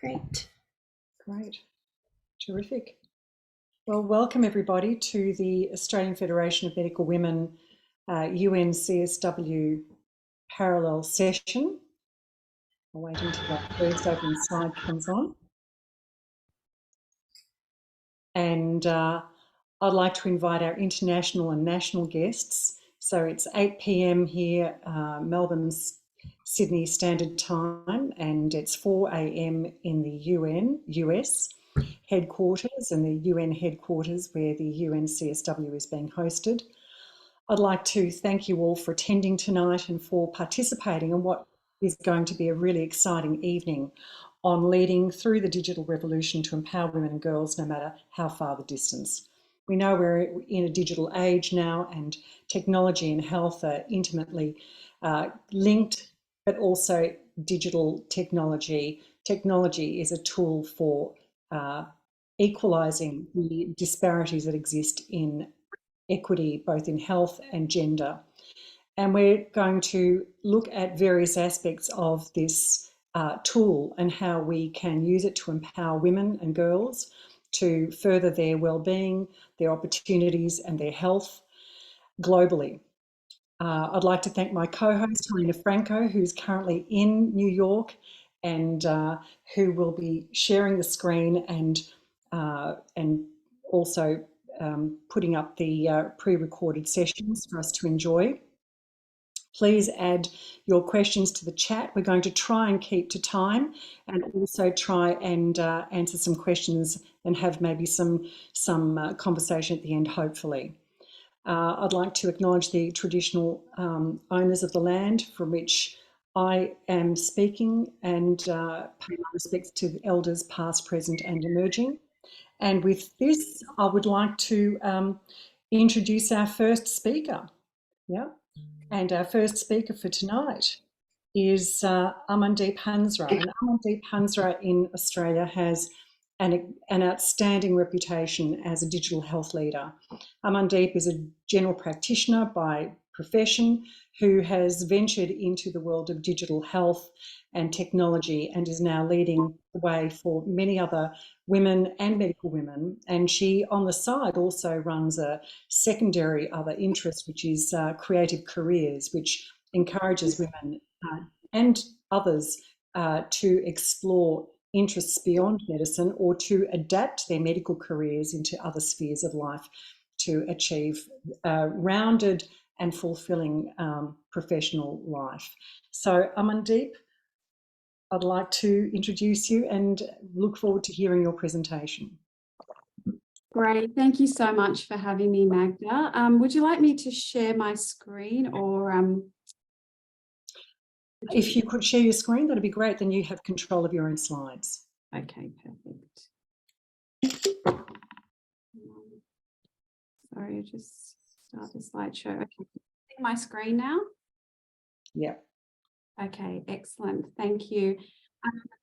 Great. Great. Terrific. Well, welcome everybody to the Australian Federation of Medical Women UN CSW parallel session. I'll wait until that first open slide comes on. And I'd like to invite our international and national guests. So it's 8 p.m. here, Melbourne's Sydney Standard Time, and it's 4 a.m. in the US headquarters and the UN headquarters where the UN CSW is being hosted. I'd like to thank you all for attending tonight and for participating in what is going to be a really exciting evening on leading through the digital revolution to empower women and girls no matter how far the distance. We know we're in a digital age now, and technology and health are intimately linked, but also digital technology. Technology is a tool for equalising the disparities that exist in equity, both in health and gender. And we're going to look at various aspects of this tool and how we can use it to empower women and girls to further their well-being, their opportunities and their health globally. I'd like to thank my co-host, Helena Franco, who's currently in New York and who will be sharing the screen and also putting up the pre-recorded sessions for us to enjoy. Please add your questions to the chat. We're going to try and keep to time and also try and answer some questions and have maybe some conversation at the end, hopefully. I'd like to acknowledge the traditional owners of the land from which I am speaking and pay my respects to the elders past, present and emerging. And with this, I would like to introduce our first speaker. Yeah. And our first speaker for tonight is Amandeep Hansra. And Amandeep Hansra in Australia has an outstanding reputation as a digital health leader. Amandeep is a general practitioner by profession who has ventured into the world of digital health and technology and is now leading the way for many other women and medical women. And she, on the side, also runs a secondary other interest, which is creative careers, which encourages women and others to explore interests beyond medicine or to adapt their medical careers into other spheres of life to achieve a rounded and fulfilling professional life. So Amandeep, I'd like to introduce you and look forward to hearing your presentation. Great, thank you so much for having me, Magda. Would you like me to share my screen or? If you could share your screen, that'd be great. Then you have control of your own slides. Okay, perfect. Sorry, I'll just start the slideshow. Okay, see my screen now? Yeah. Okay, excellent. Thank you.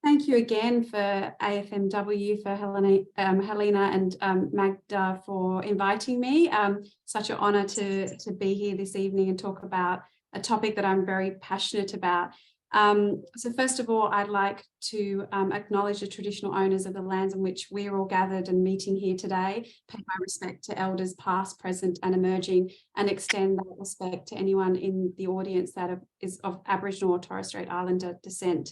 Thank you again for AFMW, for Helena and Magda for inviting me. Such an honour to be here this evening and talk about a topic that I'm very passionate about. So first of all, I'd like to acknowledge the traditional owners of the lands on which we're all gathered and meeting here today, pay my respect to elders past, present and emerging, and extend that respect to anyone in the audience that is of Aboriginal or Torres Strait Islander descent.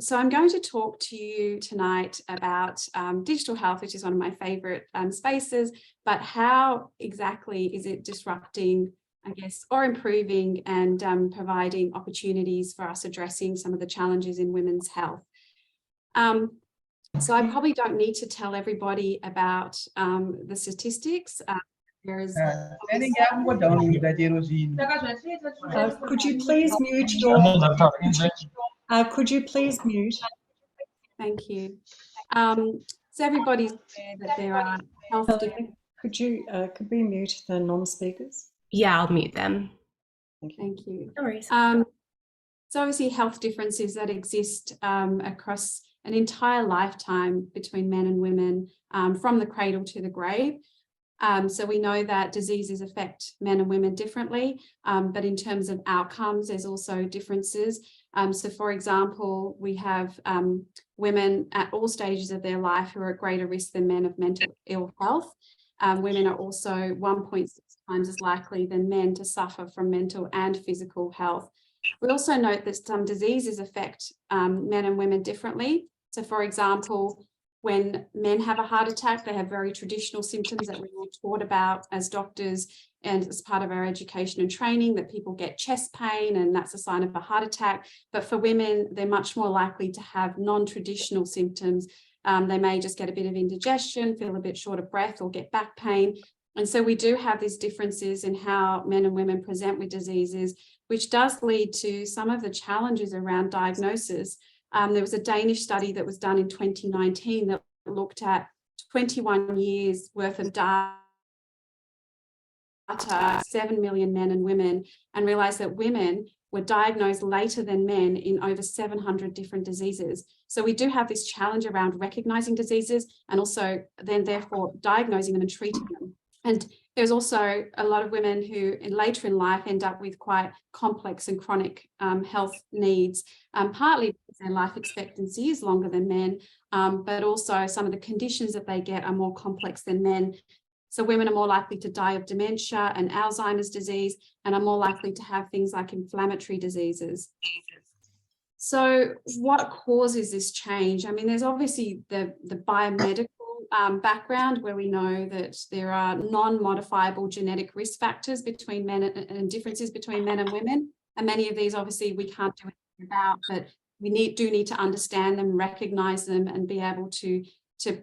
So I'm going to talk to you tonight about digital health, which is one of my favourite spaces, but how exactly is it disrupting, I guess, or improving and providing opportunities for us addressing some of the challenges in women's health. So I probably don't need to tell everybody about the statistics. Could you please mute your... could you please mute? Thank you. So everybody's aware that there are health... Could we mute the non-speakers? Yeah, I'll mute them. Thank you. No worries. So obviously health differences that exist across an entire lifetime between men and women, from the cradle to the grave. So we know that diseases affect men and women differently, but in terms of outcomes, there's also differences. So for example, we have women at all stages of their life who are at greater risk than men of mental ill health. Women are also 1.6 times as likely than men to suffer from mental and physical health. We also note that some diseases affect men and women differently. So for example, when men have a heart attack, they have very traditional symptoms that we're all taught about as doctors and as part of our education and training, that people get chest pain and that's a sign of a heart attack. But for women, they're much more likely to have non-traditional symptoms. They may just get a bit of indigestion, feel a bit short of breath, or get back pain. And so we do have these differences in how men and women present with diseases, which does lead to some of the challenges around diagnosis. There was a Danish study that was done in 2019 that looked at 21 years worth of data, 7 million men and women, and realized that women were diagnosed later than men in over 700 different diseases. So we do have this challenge around recognizing diseases and also then therefore diagnosing them and treating them. And there's also a lot of women who later in life end up with quite complex and chronic health needs, partly because their life expectancy is longer than men, but also some of the conditions that they get are more complex than men. So women are more likely to die of dementia and Alzheimer's disease, and are more likely to have things like inflammatory diseases. So what causes this change? I mean, there's obviously the biomedical background, where we know that there are non-modifiable genetic risk factors between men and differences between men and women. And many of these, obviously, we can't do anything about, but we do need to understand them, recognize them, and be able to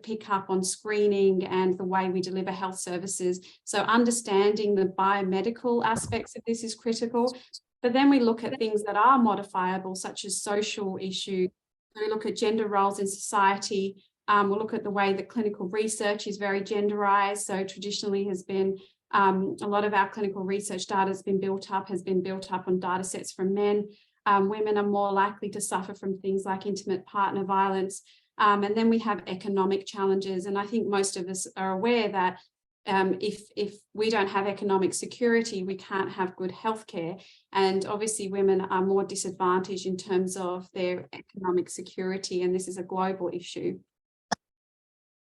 pick up on screening and the way we deliver health services. So understanding the biomedical aspects of this is critical. But then we look at things that are modifiable, such as social issues. We look at gender roles in society. We'll look at the way that clinical research is very genderized. So traditionally has been, a lot of our clinical research data has been built up on data sets from men. Women are more likely to suffer from things like intimate partner violence. And then we have economic challenges. And I think most of us are aware that if we don't have economic security, we can't have good healthcare. And obviously women are more disadvantaged in terms of their economic security, and this is a global issue.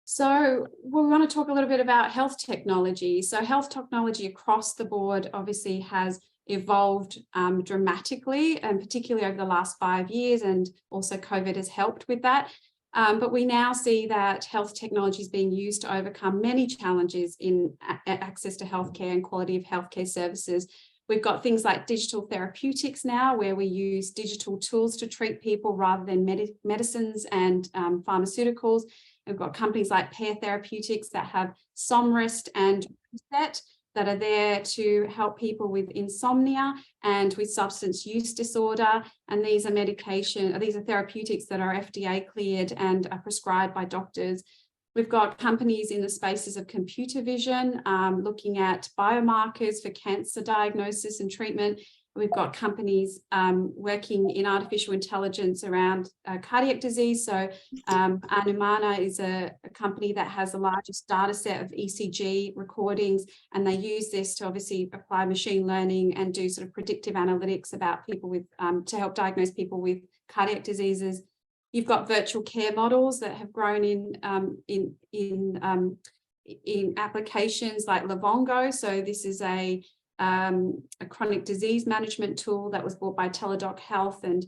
So we want to talk a little bit about health technology. So health technology across the board obviously has evolved dramatically, and particularly over the last 5 years, and also COVID has helped with that. But we now see that health technology is being used to overcome many challenges in access to healthcare and quality of healthcare services. We've got things like digital therapeutics now, where we use digital tools to treat people rather than medicines and pharmaceuticals. We've got companies like Pear Therapeutics that have Somrest and Reset that are there to help people with insomnia and with substance use disorder. And these are therapeutics that are FDA cleared and are prescribed by doctors. We've got companies in the spaces of computer vision, looking at biomarkers for cancer diagnosis and treatment. We've got companies working in artificial intelligence around cardiac disease. So Anumana is a company that has the largest data set of ECG recordings, and they use this to obviously apply machine learning and do sort of predictive analytics about people with, to help diagnose people with cardiac diseases. You've got virtual care models that have grown in applications like Livongo. So this is a chronic disease management tool that was bought by Teladoc Health, and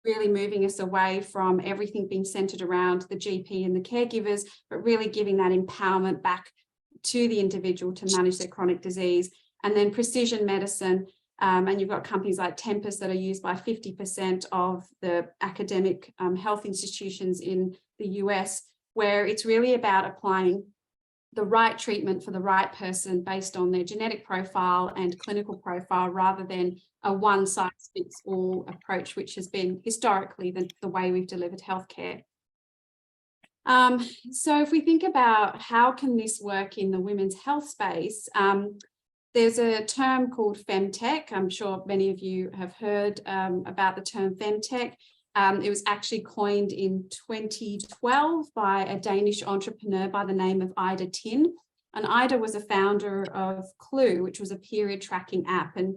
really moving us away from everything being centered around the GP and the caregivers, but really giving that empowerment back to the individual to manage their chronic disease. And then precision medicine, and you've got companies like Tempus that are used by 50% of the academic health institutions in the US, where it's really about applying the right treatment for the right person based on their genetic profile and clinical profile, rather than a one-size-fits-all approach, which has been historically the way we've delivered healthcare. So if we think about how can this work in the women's health space, there's a term called femtech. I'm sure many of you have heard about the term femtech. It was actually coined in 2012 by a Danish entrepreneur by the name of Ida Tin. And Ida was a founder of Clue, which was a period tracking app. And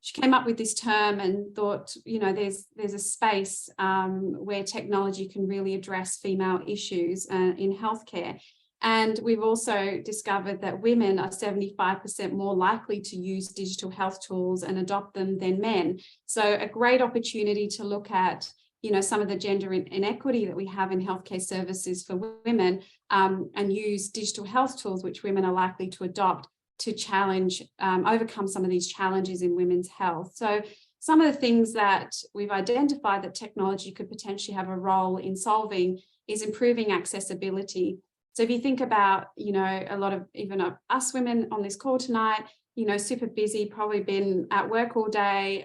she came up with this term and thought, you know, there's a space where technology can really address female issues in healthcare. And we've also discovered that women are 75% more likely to use digital health tools and adopt them than men. So a great opportunity to look at, you know, some of the gender inequity that we have in healthcare services for women, and use digital health tools, which women are likely to adopt, to challenge, overcome some of these challenges in women's health. So some of the things that we've identified that technology could potentially have a role in solving is improving accessibility. So if you think about, you know, a lot of even us women on this call tonight, you know, super busy, probably been at work all day,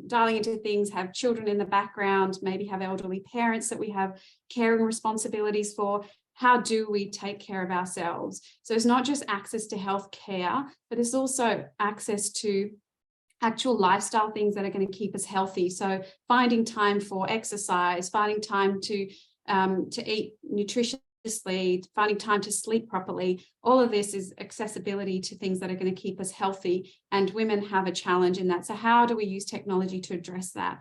dialing into things, have children in the background, maybe have elderly parents that we have caring responsibilities for. How do we take care of ourselves? So it's not just access to healthcare, but it's also access to actual lifestyle things that are going to keep us healthy. So finding time for exercise, finding time to eat nutritiously, finding time to sleep properly. All of this is accessibility to things that are going to keep us healthy, and women have a challenge in that. So how do we use technology to address that?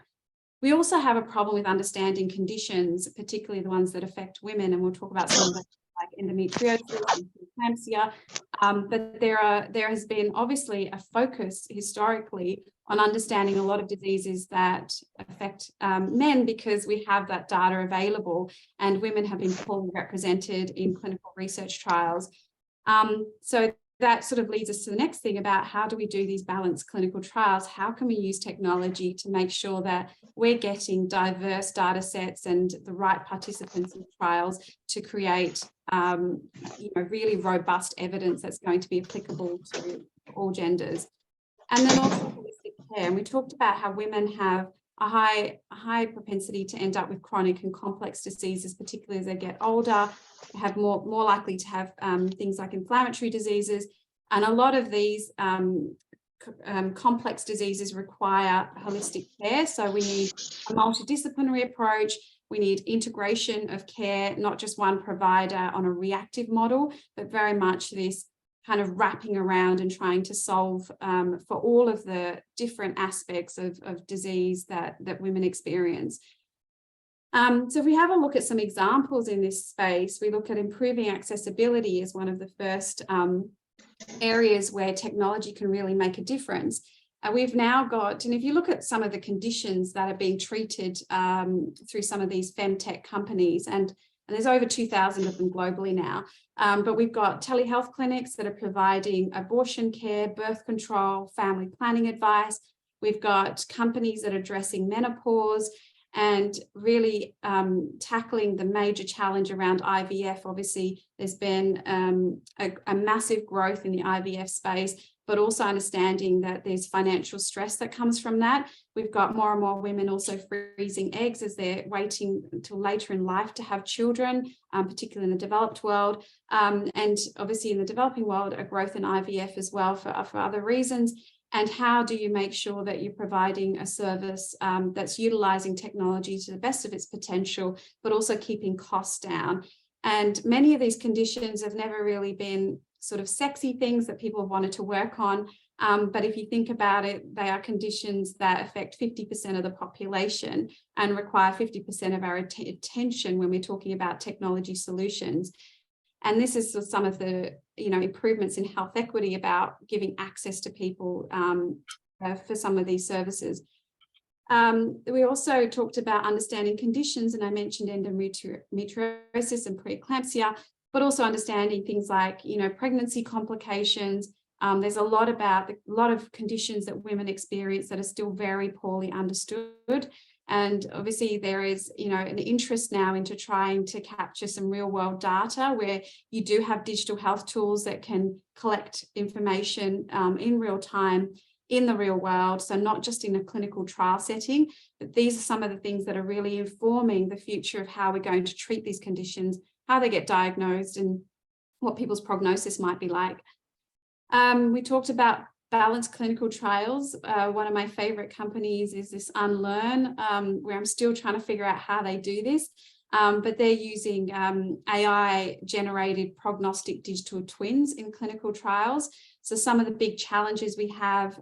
We also have a problem with understanding conditions, particularly the ones that affect women, and we'll talk about some of them like endometriosis and preeclampsia. But there has been obviously a focus historically on understanding a lot of diseases that affect men, because we have that data available, and women have been poorly represented in clinical research trials. So that sort of leads us to the next thing about how do we do these balanced clinical trials? How can we use technology to make sure that we're getting diverse data sets and the right participants in trials to create you know, really robust evidence that's going to be applicable to all genders? And then also holistic care. And we talked about how women have a high propensity to end up with chronic and complex diseases, particularly as they get older, have more likely to have things like inflammatory diseases. And a lot of these complex diseases require holistic care. So we need a multidisciplinary approach. We need integration of care, not just one provider on a reactive model, but very much this kind of wrapping around and trying to solve for all of the different aspects of disease that women experience. So if we have a look at some examples in this space, we look at improving accessibility as one of the first areas where technology can really make a difference. We've now got, and if you look at some of the conditions that are being treated through some of these femtech companies, and there's over 2,000 of them globally now, but we've got telehealth clinics that are providing abortion care, birth control, family planning advice. We've got companies that are addressing menopause and really tackling the major challenge around IVF. Obviously, there's been a massive growth in the IVF space, but also understanding that there's financial stress that comes from that. We've got more and more women also freezing eggs as they're waiting until later in life to have children, particularly in the developed world. And obviously in the developing world, a growth in IVF as well for other reasons. And how do you make sure that you're providing a service that's utilizing technology to the best of its potential, but also keeping costs down? And many of these conditions have never really been sort of sexy things that people have wanted to work on. But if you think about it, they are conditions that affect 50% of the population and require 50% of our attention when we're talking about technology solutions. And this is some of the, you know, improvements in health equity about giving access to people for some of these services. We also talked about understanding conditions, and I mentioned endometriosis and preeclampsia, but also understanding things like, you know, pregnancy complications. There's a lot of conditions that women experience that are still very poorly understood. And obviously there is, you know, an interest now into trying to capture some real world data where you do have digital health tools that can collect information in real time in the real world. So not just in a clinical trial setting, but these are some of the things that are really informing the future of how we're going to treat these conditions, how they get diagnosed, and what people's prognosis might be like. We talked about balanced clinical trials. One of my favorite companies is this Unlearn, where I'm still trying to figure out how they do this. but they're using AI-generated prognostic digital twins in clinical trials. So some of the big challenges we have,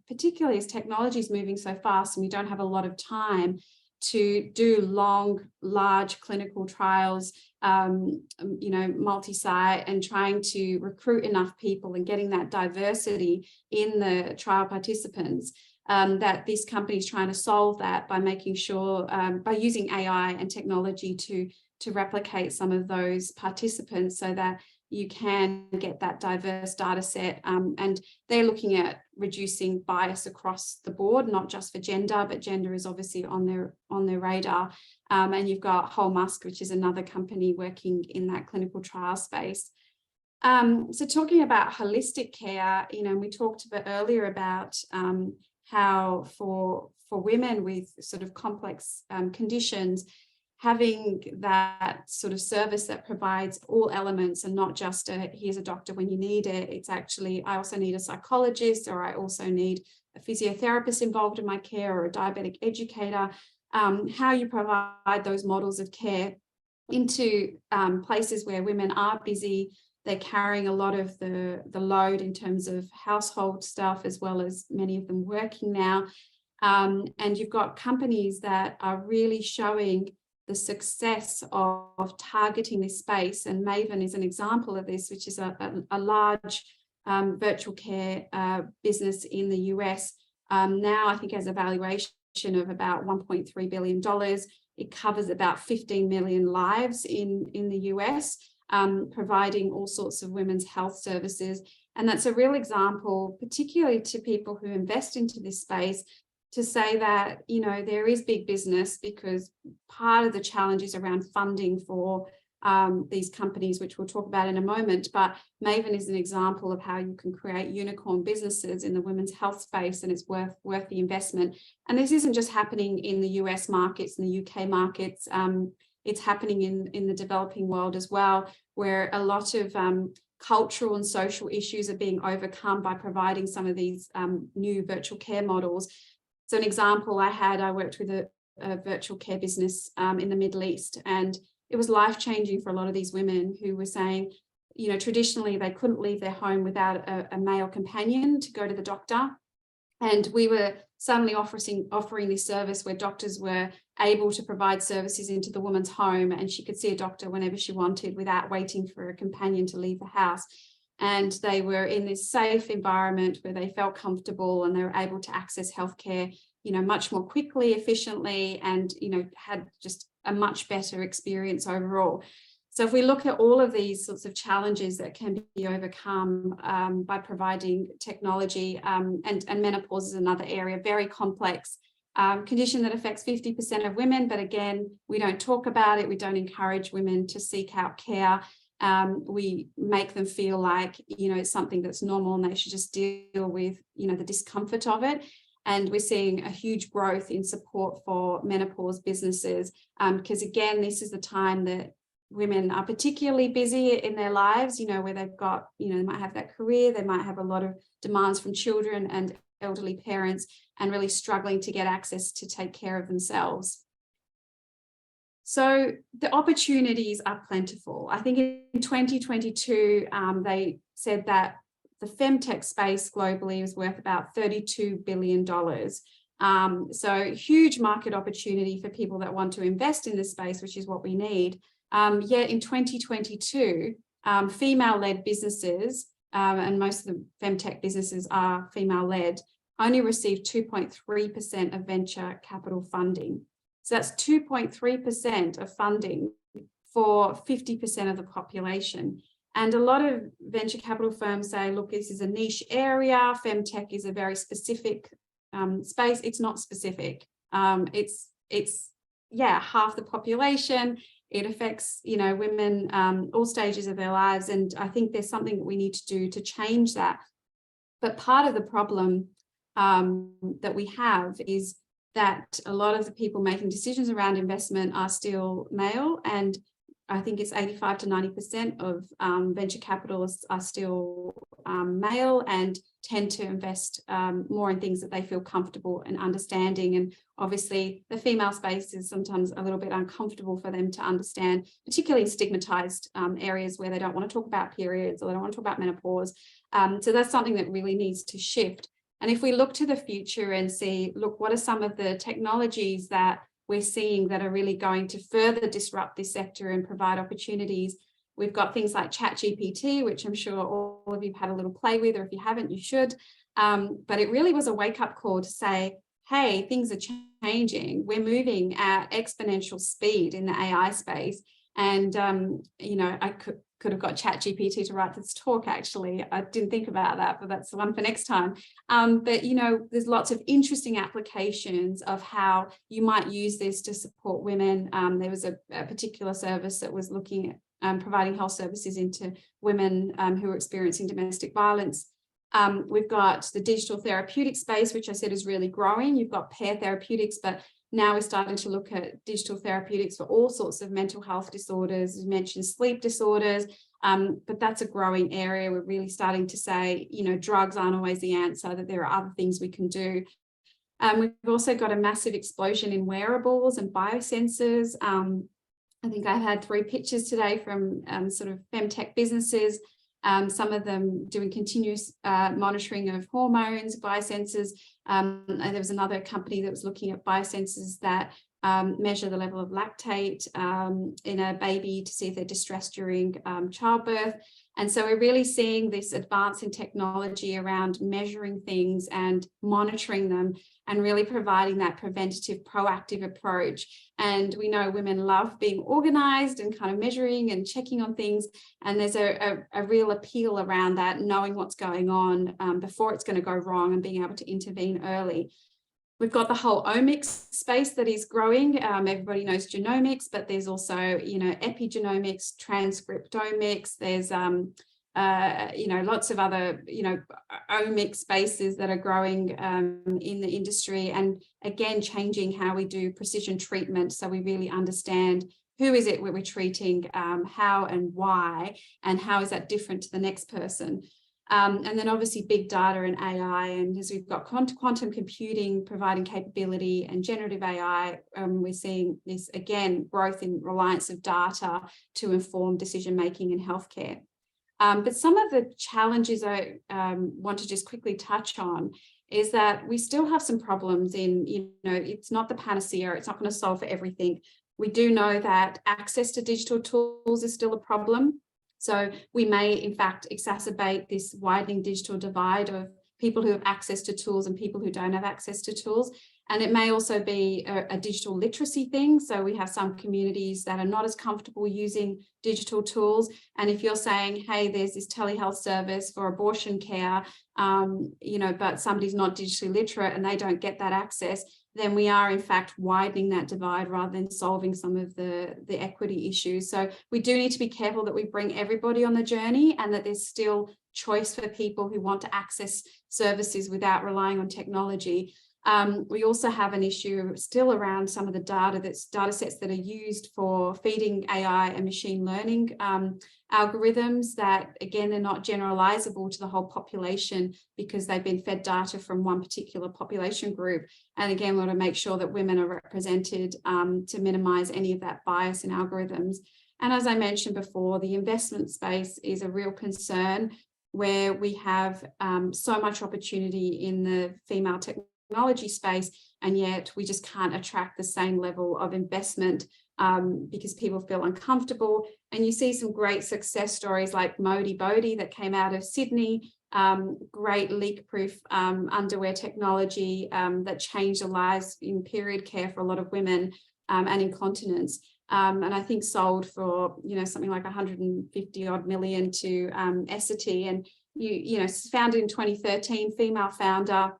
particularly as technology is moving so fast and we don't have a lot of time to do long, large clinical trials, multi-site, and trying to recruit enough people and getting that diversity in the trial participants, that this company is trying to solve that by making sure, by using AI and technology to replicate some of those participants so that you can get that diverse data set, and they're looking at reducing bias across the board, not just for gender, but gender is obviously on their radar. And you've got Whole Musk, which is another company working in that clinical trial space. So talking about holistic care, we talked a bit earlier about how for women with sort of complex conditions, having that sort of service that provides all elements and not just here's a doctor when you need it. It's actually, I also need a psychologist, or I also need a physiotherapist involved in my care, or a diabetic educator. How you provide those models of care into places where women are busy, they're carrying a lot of the load in terms of household stuff, as well as many of them working now. And you've got companies that are really showing the success of targeting this space, and Maven is an example of this, which is a large virtual care business in the US. Now I think has a valuation of about $1.3 billion. It covers about 15 million lives in the US, providing all sorts of women's health services. And that's a real example, particularly to people who invest into this space, to say that, there is big business, because part of the challenge is around funding for these companies, which we'll talk about in a moment. But Maven is an example of how you can create unicorn businesses in the women's health space, and it's worth the investment. And this isn't just happening in the US markets and the UK markets. It's happening in the developing world as well, where a lot of cultural and social issues are being overcome by providing some of these new virtual care models. So an example I worked with a virtual care business in the Middle East, and it was life-changing for a lot of these women who were saying, traditionally they couldn't leave their home without a male companion to go to the doctor. And we were suddenly offering this service where doctors were able to provide services into the woman's home, and she could see a doctor whenever she wanted without waiting for a companion to leave the house. And they were in this safe environment where they felt comfortable, and they were able to access healthcare, much more quickly, efficiently, and, had just a much better experience overall. So if we look at all of these sorts of challenges that can be overcome by providing technology, and menopause is another area, very complex condition that affects 50% of women. But again, we don't talk about it. We don't encourage women to seek out care. We make them feel like, it's something that's normal and they should just deal with, the discomfort of it. And we're seeing a huge growth in support for menopause businesses, because again, this is the time that women are particularly busy in their lives, where they've got, they might have that career, they might have a lot of demands from children and elderly parents, and really struggling to get access to take care of themselves. So the opportunities are plentiful. I think in 2022, they said that the femtech space globally is worth about $32 billion. So huge market opportunity for people that want to invest in this space, which is what we need. Yet in 2022, female-led businesses, and most of the femtech businesses are female-led, only received 2.3% of venture capital funding. So that's 2.3% of funding for 50% of the population. And a lot of venture capital firms say, look, this is a niche area. Femtech is a very specific space. It's not specific. It's half the population. It affects, women, all stages of their lives. And I think there's something that we need to do to change that. But part of the problem that we have is that a lot of the people making decisions around investment are still male, and I think it's 85 to 90% of venture capitalists are still male and tend to invest more in things that they feel comfortable and understanding. And obviously the female space is sometimes a little bit uncomfortable for them to understand, particularly in stigmatized areas where they don't want to talk about periods or they don't want to talk about menopause. So that's something that really needs to shift. And if we look to the future and see, look, what are some of the technologies that we're seeing that are really going to further disrupt this sector and provide opportunities? We've got things like ChatGPT, which I'm sure all of you have had a little play with, or if you haven't, you should. But it really was a wake-up call to say, hey, things are changing. We're moving at exponential speed in the AI space. And, you know, I could have got ChatGPT to write this talk, actually. I didn't think about that, but that's the one for next time. But, you know, there's lots of interesting applications of how you might use this to support women. There was a particular service that was looking at providing health services into women who are experiencing domestic violence. We've got the digital therapeutic space, which I said is really growing. You've got pair therapeutics, but now we're starting to look at digital therapeutics for all sorts of mental health disorders. You mentioned sleep disorders, but that's a growing area. We're really starting to say, you know, drugs aren't always the answer, that there are other things we can do. We've also got a massive explosion in wearables and biosensors. I think I've had 3 pictures today from sort of femtech businesses, some of them doing continuous monitoring of hormones, biosensors. And there was another company that was looking at biosensors that measure the level of lactate in a baby to see if they're distressed during childbirth. And so we're really seeing this advance in technology around measuring things and monitoring them and really providing that preventative, proactive approach. And we know women love being organized and kind of measuring and checking on things. And there's a real appeal around that, knowing what's going on before it's going to go wrong and being able to intervene early. We've got the whole omics space that is growing. Everybody knows genomics, but there's also, you know, epigenomics, transcriptomics. There's, you know, lots of other, you know, omics spaces that are growing in the industry. And again, changing how we do precision treatment. So we really understand who is it we're treating, how and why, and how is that different to the next person. And then obviously big data and AI, and as we've got quantum computing providing capability and generative AI, we're seeing this, again, growth in reliance of data to inform decision-making in healthcare. But some of the challenges I want to just quickly touch on is that we still have some problems in, you know, it's not the panacea, it's not going to solve for everything. We do know that access to digital tools is still a problem. So we may, in fact, exacerbate this widening digital divide of people who have access to tools and people who don't have access to tools. And it may also be a digital literacy thing. So we have some communities that are not as comfortable using digital tools. And if you're saying, hey, there's this telehealth service for abortion care, you know, but somebody's not digitally literate and they don't get that access, then we are in fact widening that divide rather than solving some of the equity issues. So we do need to be careful that we bring everybody on the journey and that there's still choice for people who want to access services without relying on technology. We also have an issue still around some of the data sets that are used for feeding AI and machine learning algorithms that, again, they're not generalizable to the whole population because they've been fed data from one particular population group. And again, we want to make sure that women are represented to minimize any of that bias in algorithms. And as I mentioned before, the investment space is a real concern where we have so much opportunity in the female technology space, and yet we just can't attract the same level of investment because people feel uncomfortable. And you see some great success stories like Modi Bodhi that came out of Sydney, great leak-proof underwear technology that changed the lives in period care for a lot of women and incontinence. And I think sold for, you know, something like 150 odd million to Essity, and you know, founded in 2013, female founder.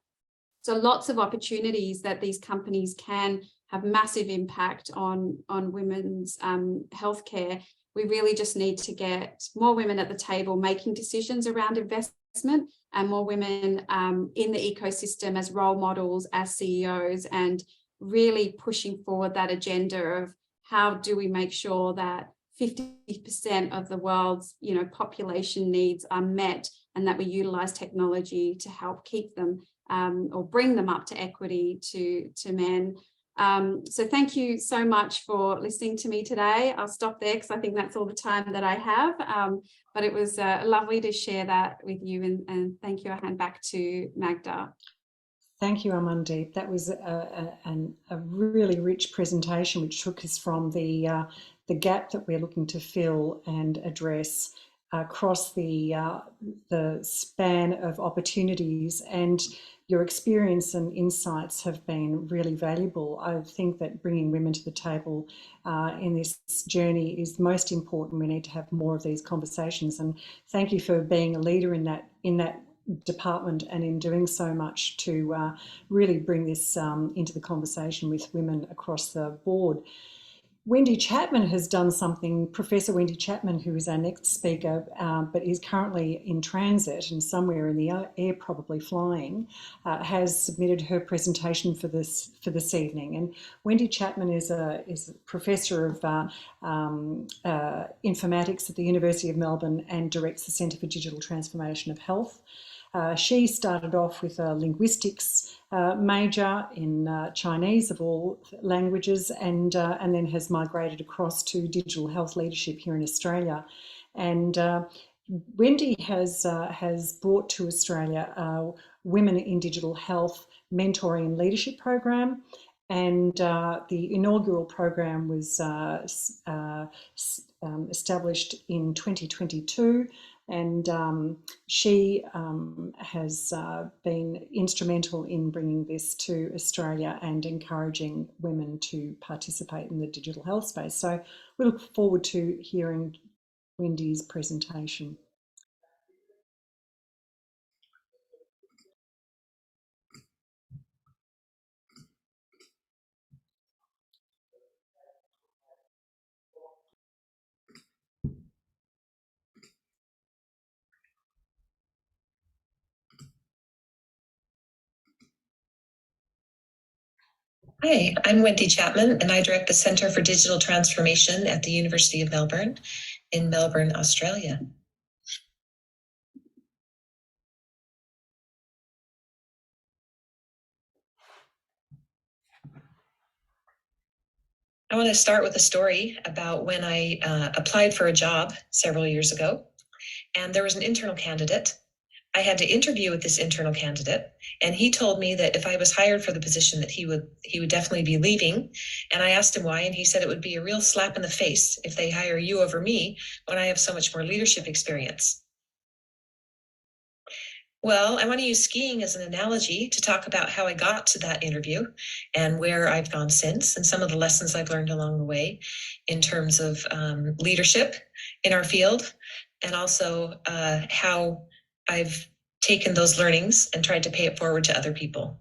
So lots of opportunities that these companies can have massive impact on women's healthcare. We really just need to get more women at the table making decisions around investment and more women in the ecosystem as role models, as CEOs, and really pushing forward that agenda of how do we make sure that 50% of the world's, population needs are met, and that we utilize technology to help keep them or bring them up to equity to men. So thank you so much for listening to me today. I'll stop there because I think that's all the time that I have. But it was lovely to share that with you, and thank you. I hand back to Magda. Thank you, Amandeep. That was a really rich presentation, which took us from the gap that we're looking to fill and address across the span of opportunities. And your experience and insights have been really valuable. I think that bringing women to the table in this journey is most important. We need to have more of these conversations. And thank you for being a leader in that department, and in doing so much to really bring this into the conversation with women across the board. Wendy Chapman has done something. Professor Wendy Chapman, who is our next speaker, but is currently in transit and somewhere in the air, probably flying, has submitted her presentation for this evening. And Wendy Chapman is a professor of informatics at the University of Melbourne and directs the Centre for Digital Transformation of Health. She started off with a linguistics major in Chinese, of all languages, and then has migrated across to digital health leadership here in Australia. And Wendy has brought to Australia a Women in Digital Health Mentoring and Leadership program. And the inaugural program was established in 2022. And she has been instrumental in bringing this to Australia and encouraging women to participate in the digital health space. So we look forward to hearing Wendy's presentation. Hi, I'm Wendy Chapman, and I direct the Centre for Digital Transformation at the University of Melbourne in Melbourne, Australia. I want to start with a story about when I applied for a job several years ago, and there was an internal candidate. I had to interview with this internal candidate, and he told me that if I was hired for the position that he would definitely be leaving. And I asked him why, and he said it would be a real slap in the face if they hire you over me when I have so much more leadership experience. Well, I want to use skiing as an analogy to talk about how I got to that interview and where I've gone since, and some of the lessons I've learned along the way in terms of leadership in our field, and also how I've taken those learnings and tried to pay it forward to other people.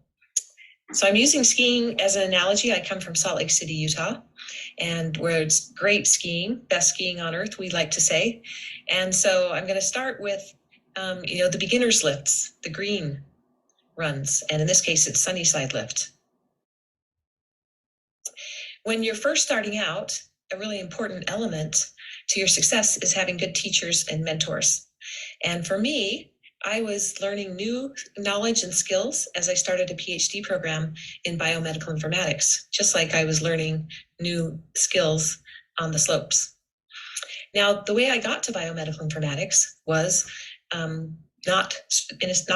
So I'm using skiing as an analogy. I come from Salt Lake City, Utah, and where it's great skiing, best skiing on earth, we like to say. And so I'm going to start with, the beginner's lifts, the green runs, and in this case, it's Sunnyside lift. When you're first starting out, a really important element to your success is having good teachers and mentors. And for me, I was learning new knowledge and skills as I started a PhD program in biomedical informatics, just like I was learning new skills on the slopes. Now, the way I got to biomedical informatics was not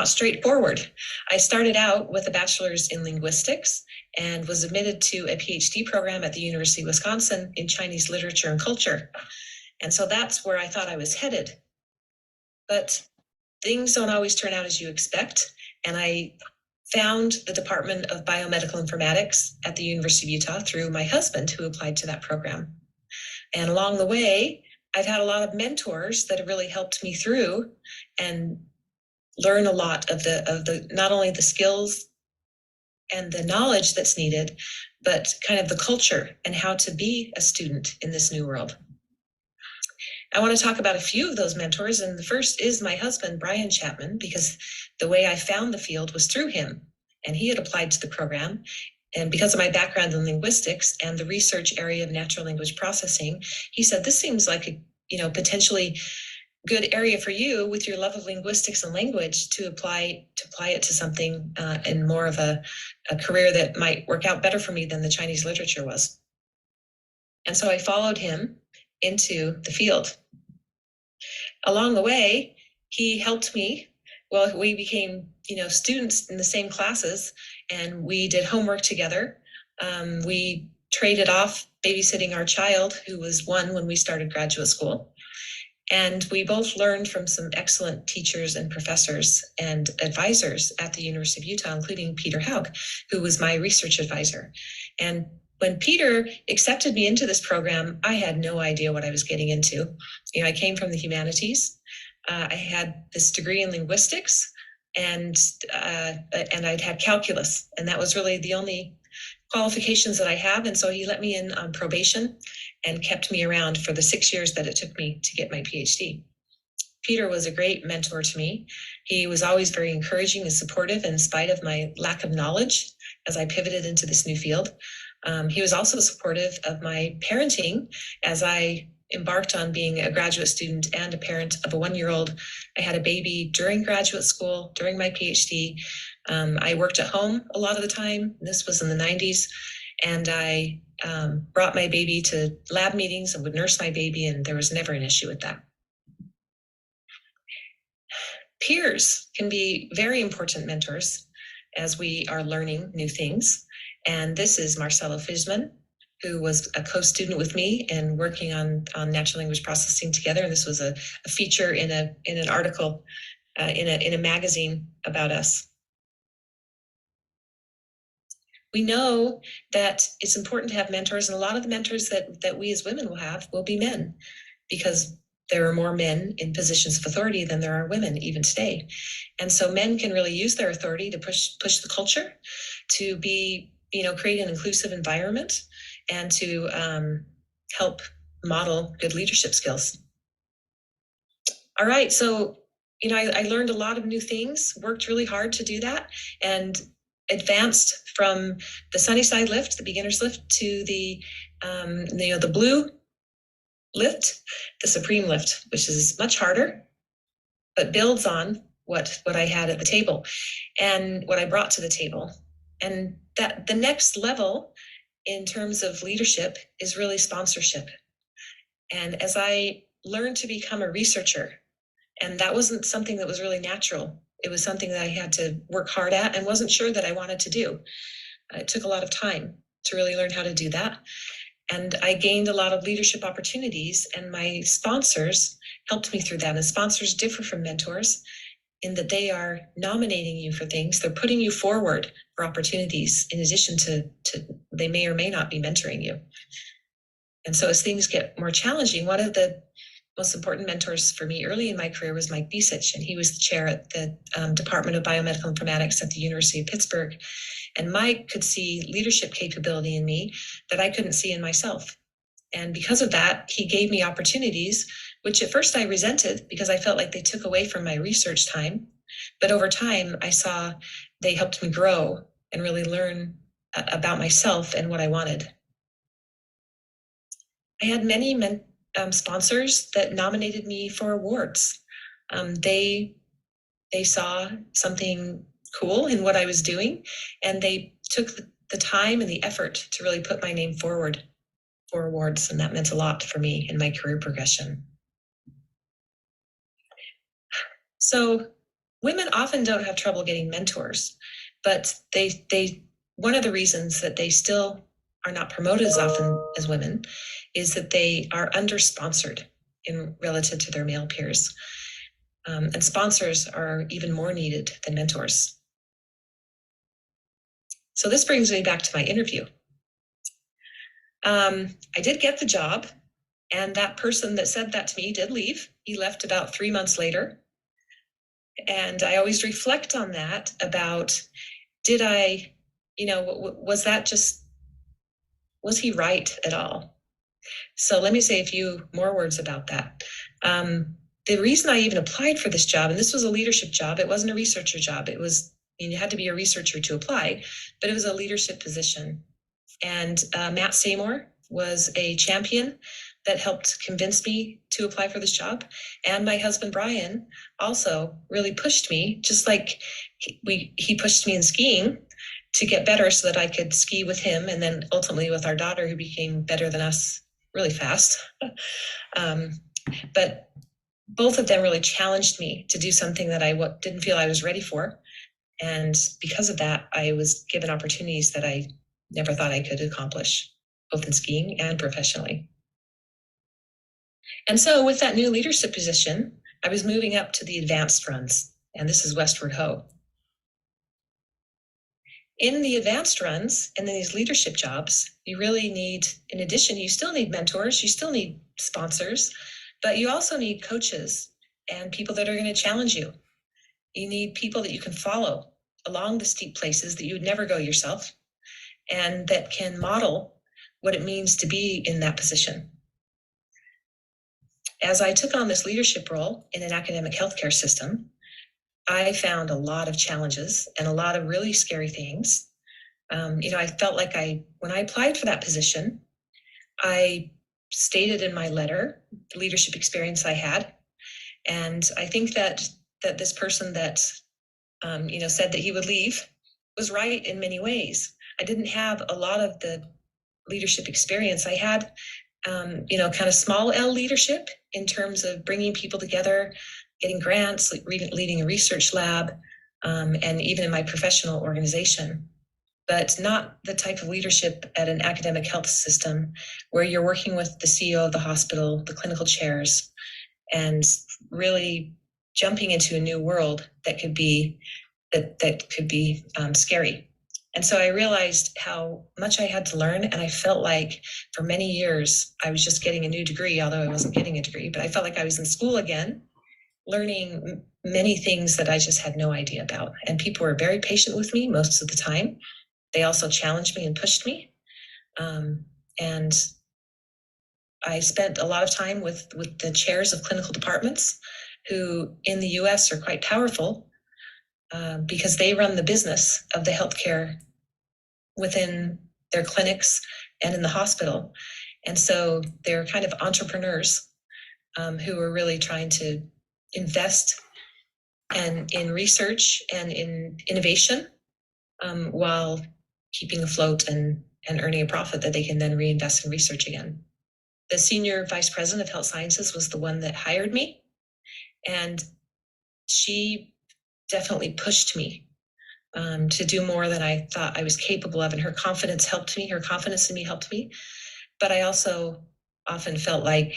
straightforward. I started out with a bachelor's in linguistics and was admitted to a PhD program at the University of Wisconsin in Chinese literature and culture. And so that's where I thought I was headed. But things don't always turn out as you expect. And I found the Department of Biomedical Informatics at the University of Utah through my husband, who applied to that program. And along the way, I've had a lot of mentors that have really helped me through and learn a lot of the not only the skills and the knowledge that's needed, but kind of the culture and how to be a student in this new world. I want to talk about a few of those mentors, and the first is my husband, Brian Chapman, because the way I found the field was through him, and he had applied to the program, And because of my background in linguistics and the research area of natural language processing, he said, this seems like a, potentially good area for you with your love of linguistics and language to apply it to something in more of a career that might work out better for me than the Chinese literature was. And so I followed him into the field. Along the way, he helped me. Well, we became, students in the same classes, and we did homework together. We traded off babysitting our child, who was 1 when we started graduate school. And we both learned from some excellent teachers and professors and advisors at the University of Utah, including Peter Haug, who was my research advisor. And when Peter accepted me into this program, I had no idea what I was getting into. I came from the humanities. I had this degree in linguistics, and I'd had calculus, and that was really the only qualifications that I have. And so he let me in on probation and kept me around for the 6 years that it took me to get my PhD. Peter was a great mentor to me. He was always very encouraging and supportive in spite of my lack of knowledge as I pivoted into this new field. He was also supportive of my parenting as I embarked on being a graduate student and a parent of a 1-year-old. I had a baby during graduate school, during my PhD. I worked at home a lot of the time. This was in the 90s. And I brought my baby to lab meetings and would nurse my baby, and there was never an issue with that. Peers can be very important mentors as we are learning new things. And this is Marcelo Fishman, who was a co-student with me and working on natural language processing together. And this was a feature in an article in a magazine about us. We know that it's important to have mentors, and a lot of the mentors that we as women will have will be men, because there are more men in positions of authority than there are women even today. And so men can really use their authority to push the culture, to be, create an inclusive environment, and to help model good leadership skills. All right, so, I learned a lot of new things, worked really hard to do that, and advanced from the Sunnyside lift, the beginner's lift, to the blue lift, the supreme lift, which is much harder, but builds on what I had at the table and what I brought to the table. And that the next level in terms of leadership is really sponsorship. And as I learned to become a researcher, and that wasn't something that was really natural. It was something that I had to work hard at and wasn't sure that I wanted to do. It took a lot of time to really learn how to do that. And I gained a lot of leadership opportunities, and my sponsors helped me through that. And sponsors differ from mentors in that they are nominating you for things. They're putting you forward for opportunities in addition to they may or may not be mentoring you. And so as things get more challenging, one of the most important mentors for me early in my career was Mike Bisich, and he was the chair at the Department of Biomedical Informatics at the University of Pittsburgh. And Mike could see leadership capability in me that I couldn't see in myself. And because of that, he gave me opportunities, which at first I resented because I felt like they took away from my research time. But over time, I saw they helped me grow and really learn about myself and what I wanted. I had many sponsors that nominated me for awards. They saw something cool in what I was doing, and they took the time and the effort to really put my name forward for awards, and that meant a lot for me in my career progression. So women often don't have trouble getting mentors, but one of the reasons that they still are not promoted as often as women is that they are under-sponsored in relative to their male peers. And sponsors are even more needed than mentors. So this brings me back to my interview. I did get the job, and that person that said that to me did leave. He left about 3 months later. And I always reflect on that about, did I, was he right at all? So let me say a few more words about that. The reason I even applied for this job, and this was a leadership job, it wasn't a researcher job. It was, You had to be a researcher to apply, but it was a leadership position. And Matt Seymour was a champion that helped convince me to apply for this job. And my husband, Brian, also really pushed me, just like he pushed me in skiing to get better so that I could ski with him. And then ultimately with our daughter, who became better than us really fast. But both of them really challenged me to do something that I didn't feel I was ready for. And because of that, I was given opportunities that I never thought I could accomplish, both in skiing and professionally. And so with that new leadership position, I was moving up to the advanced runs, and this is Westward Ho. In the advanced runs and in these leadership jobs, you really need, in addition, you still need mentors, you still need sponsors, but you also need coaches and people that are going to challenge you. You need people that you can follow along the steep places that you would never go yourself, and that can model what it means to be in that position. As I took on this leadership role in an academic healthcare system, I found a lot of challenges and a lot of really scary things. I felt like when I applied for that position, I stated in my letter the leadership experience I had. And I think that this person that, said that he would leave was right in many ways. I didn't have a lot of the leadership experience. I had, kind of small L leadership in terms of bringing people together, getting grants, leading a research lab, and even in my professional organization, but not the type of leadership at an academic health system where you're working with the CEO of the hospital, the clinical chairs, and really jumping into a new world that could be scary. And so I realized how much I had to learn, and I felt like for many years I was just getting a new degree, although I wasn't getting a degree, but I felt like I was in school again, learning many things that I just had no idea about. And people were very patient with me most of the time. They also challenged me and pushed me. And I spent a lot of time with the chairs of clinical departments, who in the US are quite powerful because they run the business of the healthcare within their clinics and in the hospital. And so they're kind of entrepreneurs who are really trying to invest in research and in innovation while keeping afloat and earning a profit that they can then reinvest in research again. The senior vice president of health sciences was the one that hired me, and she definitely pushed me to do more than I thought I was capable of, and her confidence helped me. Her confidence in me helped me. But I also often felt like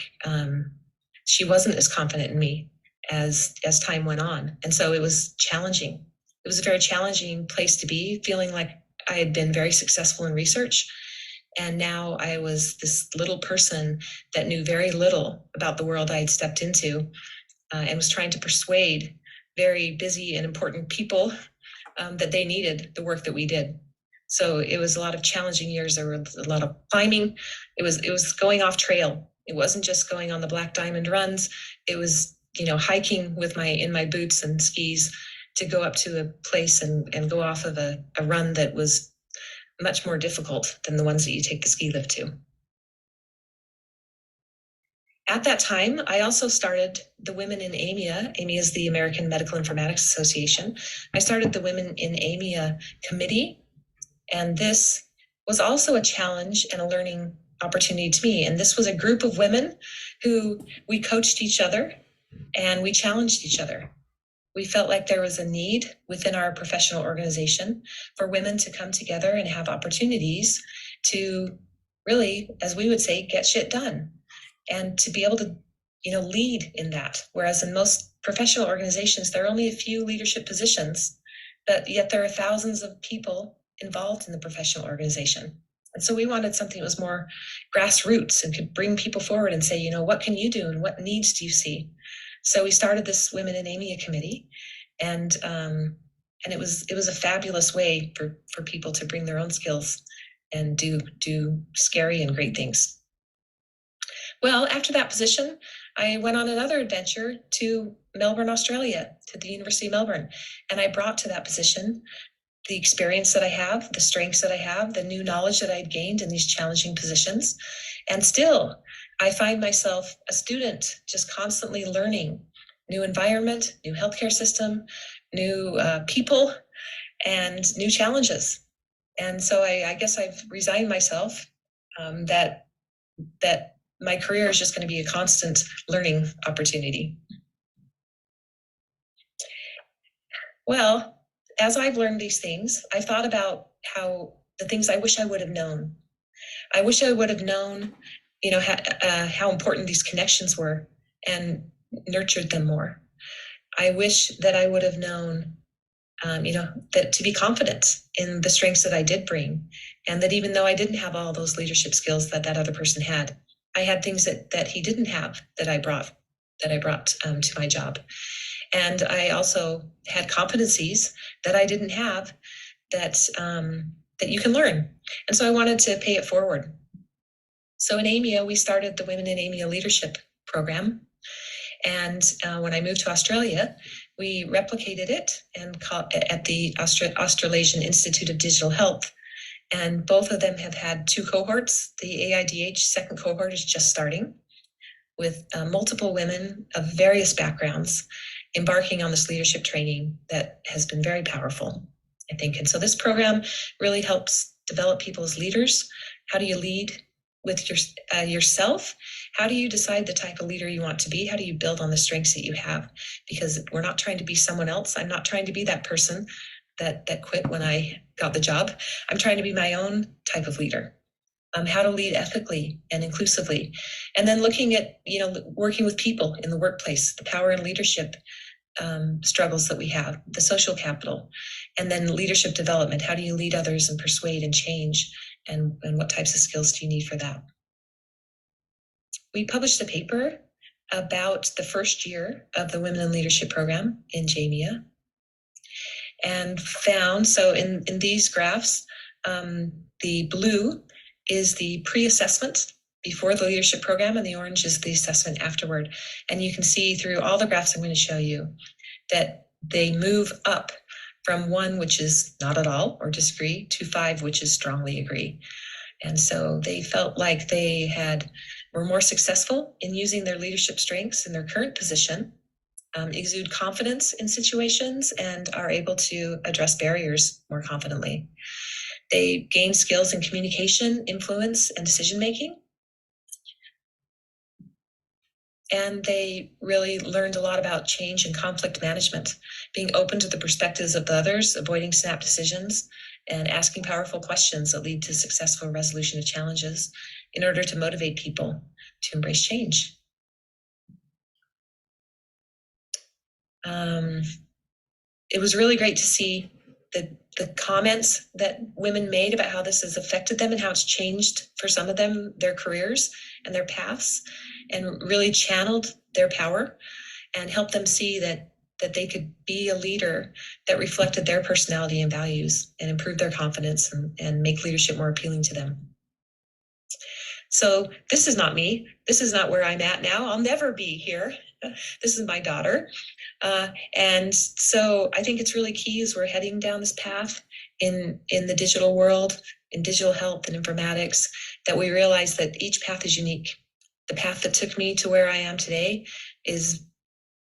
she wasn't as confident in me as time went on. And so it was challenging. It was a very challenging place to be, feeling like I had been very successful in research. And now I was this little person that knew very little about the world I had stepped into and was trying to persuade very busy and important people that they needed the work that we did. So it was a lot of challenging years. There was a lot of climbing. It was going off trail. It wasn't just going on the Black Diamond runs. It was, hiking in my boots and skis to go up to a place and go off of a run that was much more difficult than the ones that you take the ski lift to. At that time, I also started the Women in AMIA. AMIA is the American Medical Informatics Association. I started the Women in AMIA committee, and this was also a challenge and a learning opportunity to me. And this was a group of women who we coached each other and we challenged each other. We felt like there was a need within our professional organization for women to come together and have opportunities to really, as we would say, get shit done, and to be able to, lead in that. Whereas in most professional organizations, there are only a few leadership positions, but yet there are thousands of people involved in the professional organization. And so we wanted something that was more grassroots and could bring people forward and say, what can you do and what needs do you see? So we started this Women in AMIA committee, and it was a fabulous way for people to bring their own skills and do scary and great things. Well, after that position, I went on another adventure to Melbourne, Australia, to the University of Melbourne. And I brought to that position the experience that I have, the strengths that I have, the new knowledge that I'd gained in these challenging positions. And still, I find myself a student, just constantly learning new environment, new healthcare system, new people, and new challenges. And so I guess I've resigned myself that my career is just going to be a constant learning opportunity. Well, as I've learned these things, I've thought about how the things I wish I would have known. I wish I would have known, how important these connections were and nurtured them more. I wish that I would have known, that to be confident in the strengths that I did bring, and that even though I didn't have all those leadership skills that other person had, I had things that he didn't have that I brought to my job. And I also had competencies that I didn't have that you can learn. And so I wanted to pay it forward. So in AMEA, we started the Women in AMEA Leadership Program. And when I moved to Australia, we replicated it and at the Australasian Institute of Digital Health. And both of them have had 2 cohorts. The AIDH second cohort is just starting, with multiple women of various backgrounds embarking on this leadership training that has been very powerful, I think. And so this program really helps develop people as leaders. How do you lead with yourself? How do you decide the type of leader you want to be? How do you build on the strengths that you have? Because we're not trying to be someone else. I'm not trying to be that person that quit when I got the job. I'm trying to be my own type of leader. How to lead ethically and inclusively. And then looking at, working with people in the workplace, the power and leadership struggles that we have, the social capital, and then leadership development. How do you lead others and persuade and change? And what types of skills do you need for that? We published a paper about the first year of the Women in Leadership Program in JAMEA, and found, so in these graphs, the blue is the pre-assessment before the leadership program, and the orange is the assessment afterward. And you can see through all the graphs I'm going to show you that they move up from 1, which is not at all or disagree, to 5, which is strongly agree. And so they felt like they were more successful in using their leadership strengths in their current position, exude confidence in situations, and are able to address barriers more confidently. They gain skills in communication, influence, and decision-making. And they really learned a lot about change and conflict management, being open to the perspectives of others, avoiding snap decisions, and asking powerful questions that lead to successful resolution of challenges in order to motivate people to embrace change. It was really great to see the comments that women made about how this has affected them and how it's changed for some of them their careers and their paths, and really channeled their power and helped them see that they could be a leader that reflected their personality and values and improved their confidence and make leadership more appealing to them. So this is not me. This is not where I'm at now. I'll never be here. This is my daughter. And so I think it's really key as we're heading down this path in the digital world, in digital health and informatics, that we realize that each path is unique. The path that took me to where I am today is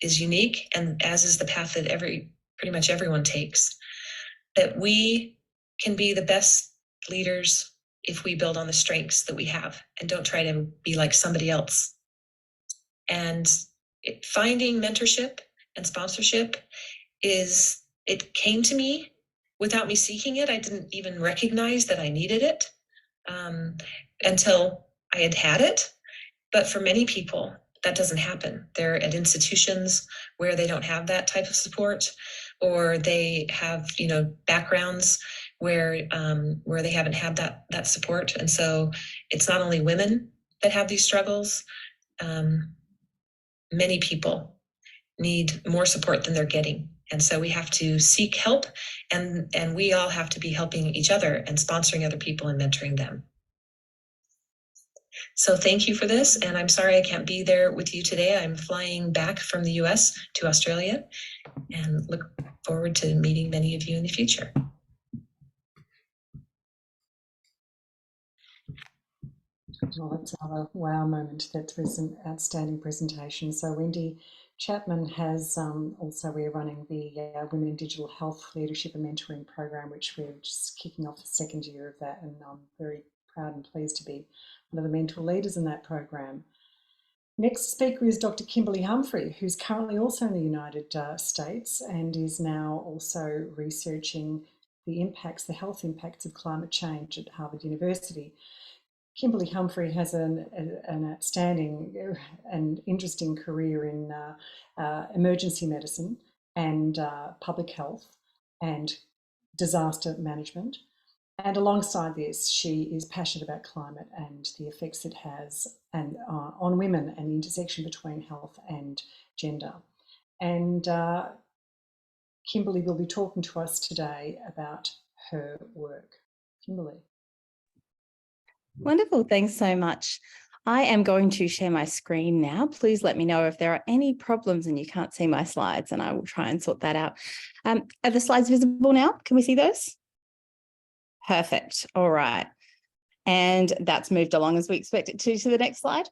unique, and as is the path that pretty much everyone takes. That we can be the best leaders if we build on the strengths that we have and don't try to be like somebody else. And finding mentorship and sponsorship it came to me without me seeking it. I didn't even recognize that I needed it until I had it. But for many people, that doesn't happen. They're at institutions where they don't have that type of support, or they have, backgrounds where they haven't had that support. And so it's not only women that have these struggles. Many people need more support than they're getting. And so we have to seek help, and we all have to be helping each other and sponsoring other people and mentoring them. So thank you for this, and I'm sorry I can't be there with you today. I'm flying back from the US to Australia and look forward to meeting many of you in the future. Well, that's another wow moment. That was an outstanding presentation. So Wendy Chapman has also, we're running the Women in Digital Health Leadership and Mentoring Program, which we're just kicking off the second year of that. And I'm very proud and pleased to be one of the mentor leaders in that program. Next speaker is Dr. Kimberly Humphrey, who's currently also in the United States and is now also researching the impacts, the health impacts of climate change at Harvard University. Kimberly Humphrey has an outstanding and interesting career in emergency medicine and public health and disaster management. And alongside this, she is passionate about climate and the effects it has and on women and the intersection between health and gender. And Kimberly will be talking to us today about her work. Kimberly. Wonderful. Thanks so much. I am going to share my screen now. Please let me know if there are any problems and you can't see my slides, and I will try and sort that out. Are the slides visible now? Can we see those? Perfect. All right. And that's moved along as we expect it to the next slide.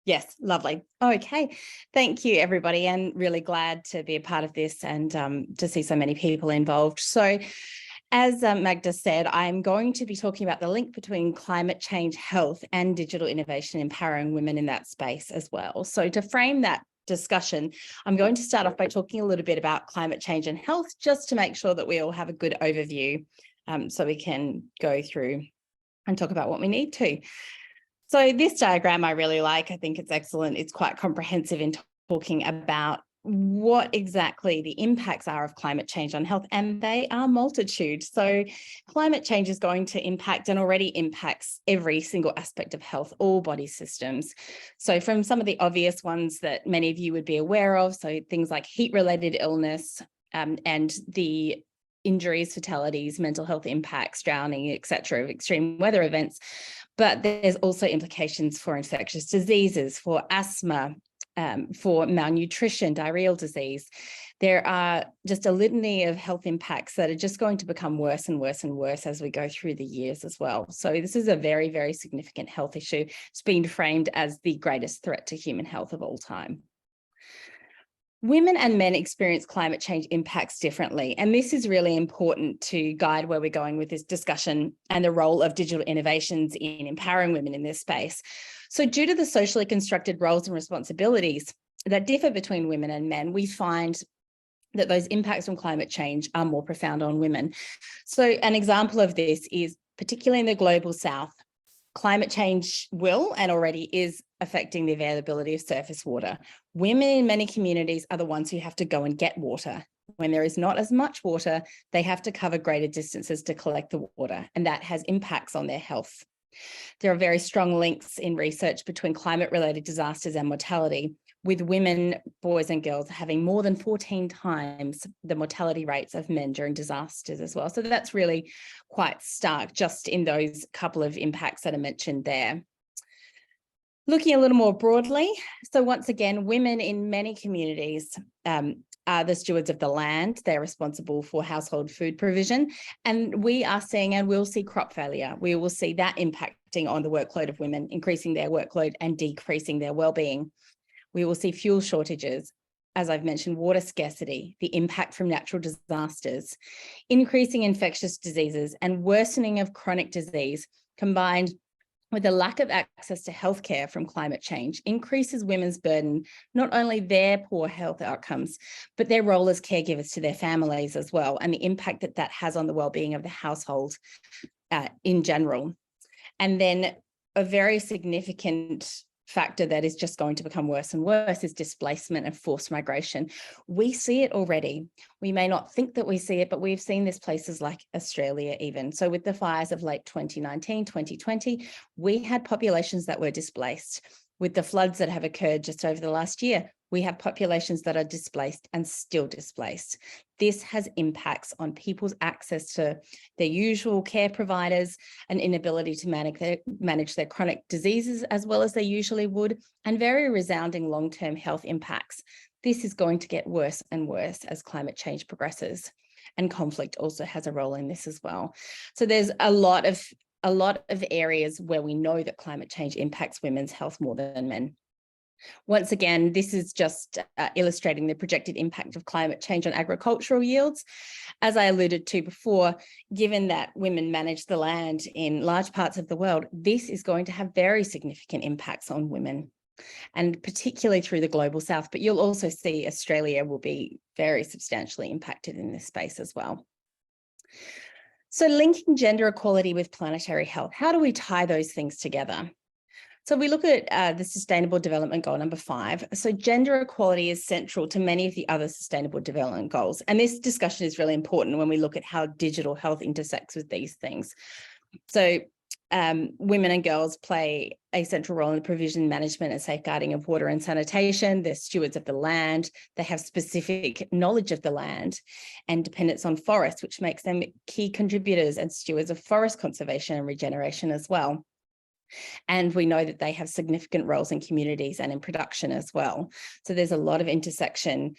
Yes, lovely. Okay, thank you everybody, and really glad to be a part of this and to see so many people involved. So as Magda said, I'm going to be talking about the link between climate change, health and digital innovation, empowering women in that space as well. So to frame that discussion, I'm going to start off by talking a little bit about climate change and health, just to make sure that we all have a good overview so we can go through and talk about what we need to. So this diagram I really like. I think it's excellent. It's quite comprehensive in talking about what exactly the impacts are of climate change on health, and they are multitude. So climate change is going to impact and already impacts every single aspect of health, all body systems. So from some of the obvious ones that many of you would be aware of, so things like heat-related illness and the injuries, fatalities, mental health impacts, drowning, etc., extreme weather events. But there's also implications for infectious diseases, for asthma, for malnutrition, diarrheal disease. There are just a litany of health impacts that are just going to become worse and worse and worse as we go through the years as well. So this is a very, very significant health issue. It's been framed as the greatest threat to human health of all time. Women and men experience climate change impacts differently, and this is really important to guide where we're going with this discussion and the role of digital innovations in empowering women in this space. So due to the socially constructed roles and responsibilities that differ between women and men, we find that those impacts from climate change are more profound on women. So an example of this is, particularly in the global south, climate change will and already is affecting the availability of surface water. Women in many communities are the ones who have to go and get water. When there is not as much water, they have to cover greater distances to collect the water, and that has impacts on their health. There are very strong links in research between climate-related disasters and mortality, with women, boys and girls having more than 14 times the mortality rates of men during disasters as well. So that's really quite stark just in those couple of impacts that are mentioned there. Looking a little more broadly, so once again, women in many communities are the stewards of the land. They're responsible for household food provision, and we are seeing and will see crop failure. We will see that impacting on the workload of women, increasing their workload and decreasing their well-being. We will see fuel shortages, as I've mentioned, water scarcity, the impact from natural disasters, increasing infectious diseases and worsening of chronic disease, combined with the lack of access to healthcare from climate change, increases women's burden, not only their poor health outcomes, but their role as caregivers to their families as well, and the impact that that has on the well-being of the household in general. And then a very significant factor that is just going to become worse and worse is displacement and forced migration. We see it already. We may not think that we see it, but we've seen this places like Australia even. So with the fires of late 2019, 2020, we had populations that were displaced. With the floods that have occurred just over the last year, we have populations that are displaced and still displaced. This has impacts on people's access to their usual care providers, an inability to manage their chronic diseases as well as they usually would, and very resounding long-term health impacts. This is going to get worse and worse as climate change progresses, and conflict also has a role in this as well. So there's a lot of areas where we know that climate change impacts women's health more than men. Once again, this is just illustrating the projected impact of climate change on agricultural yields. As I alluded to before, given that women manage the land in large parts of the world, this is going to have very significant impacts on women, and particularly through the global south. But you'll also see Australia will be very substantially impacted in this space as well. So linking gender equality with planetary health, how do we tie those things together? So we look at the Sustainable Development Goal number 5. So gender equality is central to many of the other Sustainable Development Goals. And this discussion is really important when we look at how digital health intersects with these things. So women and girls play a central role in the provision, management and safeguarding of water and sanitation. They're stewards of the land. They have specific knowledge of the land and dependence on forests, which makes them key contributors and stewards of forest conservation and regeneration as well. And we know that they have significant roles in communities and in production as well. So there's a lot of intersection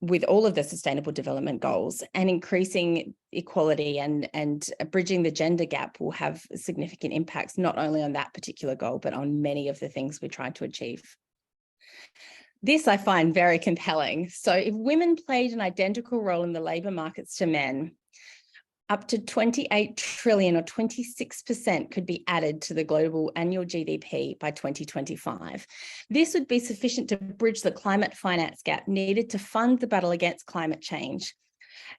with all of the Sustainable Development Goals, and increasing equality and bridging the gender gap will have significant impacts, not only on that particular goal, but on many of the things we're trying to achieve. This I find very compelling. So if women played an identical role in the labour markets to men, up to 28 trillion or 26% could be added to the global annual GDP by 2025. This would be sufficient to bridge the climate finance gap needed to fund the battle against climate change.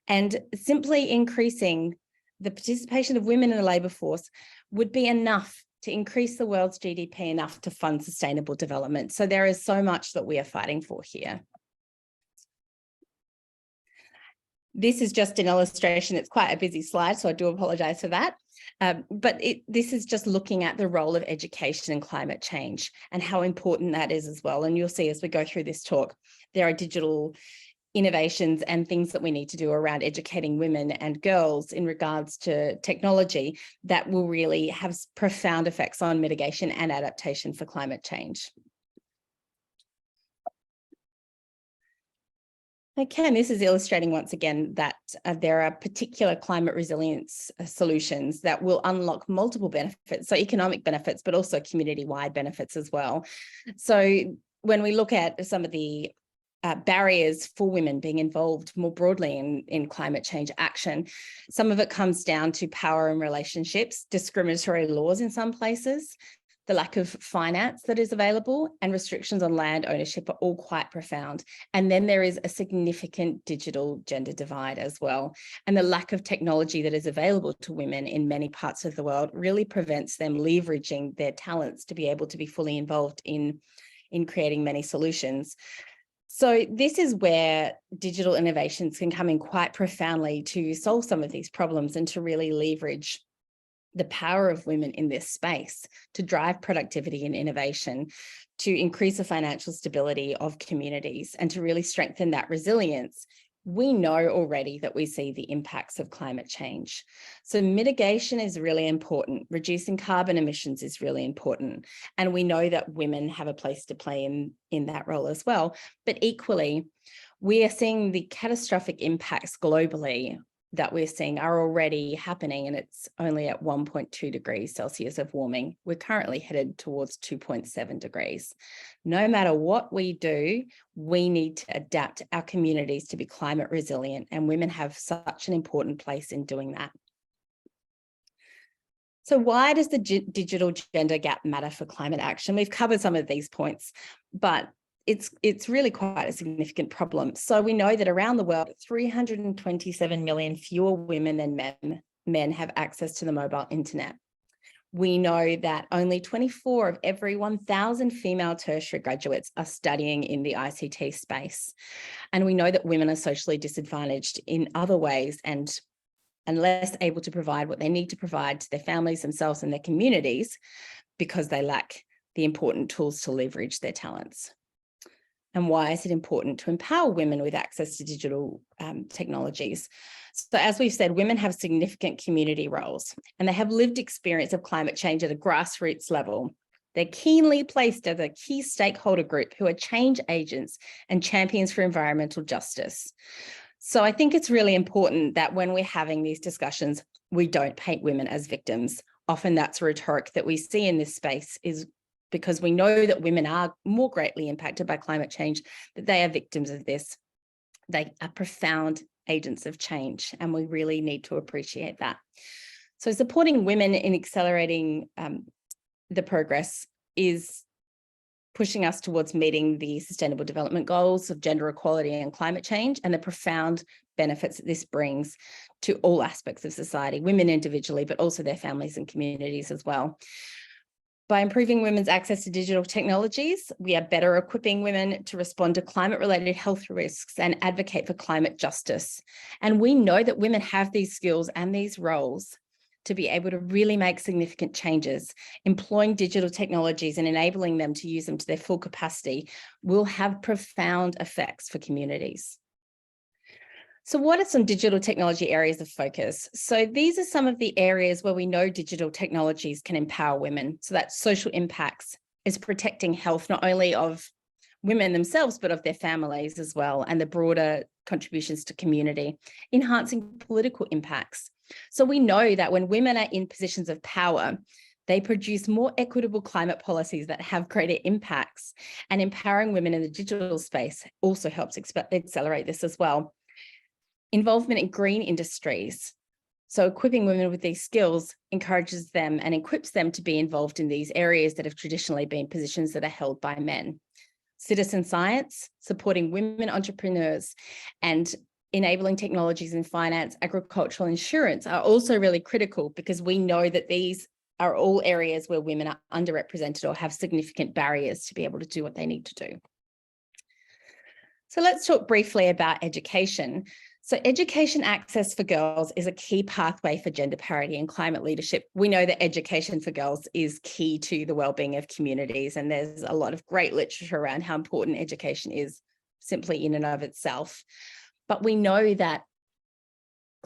And simply increasing the participation of women in the labour force would be enough to increase the world's GDP enough to fund sustainable development. So there is so much that we are fighting for here. This is just an illustration. It's quite a busy slide, so I do apologise for that. But this is just looking at the role of education in climate change and how important that is as well. And you'll see as we go through this talk, there are digital innovations and things that we need to do around educating women and girls in regards to technology that will really have profound effects on mitigation and adaptation for climate change. Okay, and this is illustrating once again that there are particular climate resilience solutions that will unlock multiple benefits, so economic benefits, but also community-wide benefits as well. So when we look at some of the barriers for women being involved more broadly in climate change action, some of it comes down to power and relationships, discriminatory laws in some places, the lack of finance that is available, and restrictions on land ownership are all quite profound. And then there is a significant digital gender divide as well. And the lack of technology that is available to women in many parts of the world really prevents them leveraging their talents to be able to be fully involved in creating many solutions. So this is where digital innovations can come in quite profoundly to solve some of these problems and to really leverage the power of women in this space to drive productivity and innovation, to increase the financial stability of communities and to really strengthen that resilience. We know already that we see the impacts of climate change. So mitigation is really important. Reducing carbon emissions is really important. And we know that women have a place to play in that role as well. But equally, we are seeing the catastrophic impacts globally that we're seeing are already happening, and it's only at 1.2 degrees Celsius of warming. We're currently headed towards 2.7 degrees. No matter what we do, we need to adapt our communities to be climate resilient, and women have such an important place in doing that. So why does the digital gender gap matter for climate action? We've covered some of these points, but it's really quite a significant problem. So we know that around the world, 327 million fewer women than men have access to the mobile internet. We know that only 24 of every 1,000 female tertiary graduates are studying in the ICT space. And we know that women are socially disadvantaged in other ways and less able to provide what they need to provide to their families, themselves, and their communities because they lack the important tools to leverage their talents. And why is it important to empower women with access to digital technologies? So as we've said, women have significant community roles and they have lived experience of climate change at a grassroots level. They're keenly placed as a key stakeholder group who are change agents and champions for environmental justice. So I think it's really important that when we're having these discussions, we don't paint women as victims. Often that's rhetoric that we see in this space is because we know that women are more greatly impacted by climate change, that they are victims of this. They are profound agents of change, and we really need to appreciate that. So supporting women in accelerating the progress is pushing us towards meeting the Sustainable Development Goals of gender equality and climate change, and the profound benefits that this brings to all aspects of society, women individually, but also their families and communities as well. By improving women's access to digital technologies, we are better equipping women to respond to climate-related health risks and advocate for climate justice. And we know that women have these skills and these roles to be able to really make significant changes. Employing digital technologies and enabling them to use them to their full capacity will have profound effects for communities. So what are some digital technology areas of focus? So these are some of the areas where we know digital technologies can empower women. So that's social impacts, is protecting health, not only of women themselves, but of their families as well, and the broader contributions to community, enhancing political impacts. So we know that when women are in positions of power, they produce more equitable climate policies that have greater impacts, and empowering women in the digital space also helps accelerate this as well. Involvement in green industries. So equipping women with these skills encourages them and equips them to be involved in these areas that have traditionally been positions that are held by men. Citizen science, supporting women entrepreneurs, and enabling technologies in finance, agricultural, insurance are also really critical, because we know that these are all areas where women are underrepresented or have significant barriers to be able to do what they need to do. So let's talk briefly about education. So education access for girls is a key pathway for gender parity and climate leadership. We know that education for girls is key to the well-being of communities, and there's a lot of great literature around how important education is simply in and of itself. But we know that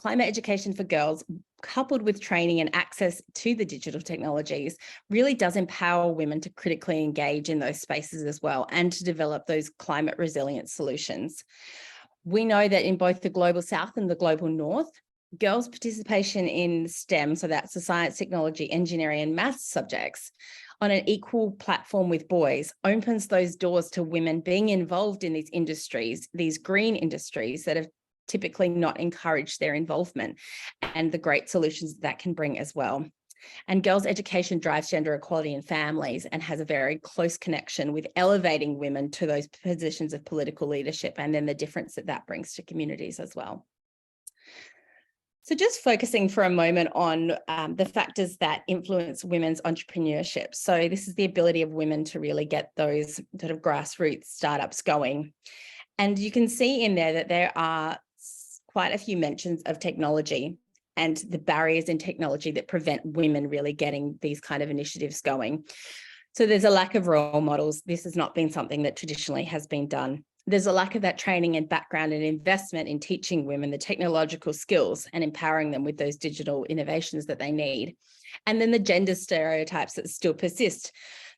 climate education for girls, coupled with training and access to the digital technologies, really does empower women to critically engage in those spaces as well, and to develop those climate resilient solutions. We know that in both the global south and the global north, girls' participation in STEM, so that's the science, technology, engineering, and maths subjects, on an equal platform with boys, opens those doors to women being involved in these industries, these green industries that have typically not encouraged their involvement, and the great solutions that can bring as well. And girls' education drives gender equality in families and has a very close connection with elevating women to those positions of political leadership, and then the difference that that brings to communities as well. So just focusing for a moment on the factors that influence women's entrepreneurship. So this is the ability of women to really get those sort of grassroots startups going. And you can see in there that there are quite a few mentions of technology and the barriers in technology that prevent women really getting these kind of initiatives going. So there's a lack of role models. This has not been something that traditionally has been done. There's a lack of that training and background and investment in teaching women the technological skills and empowering them with those digital innovations that they need. And then the gender stereotypes that still persist,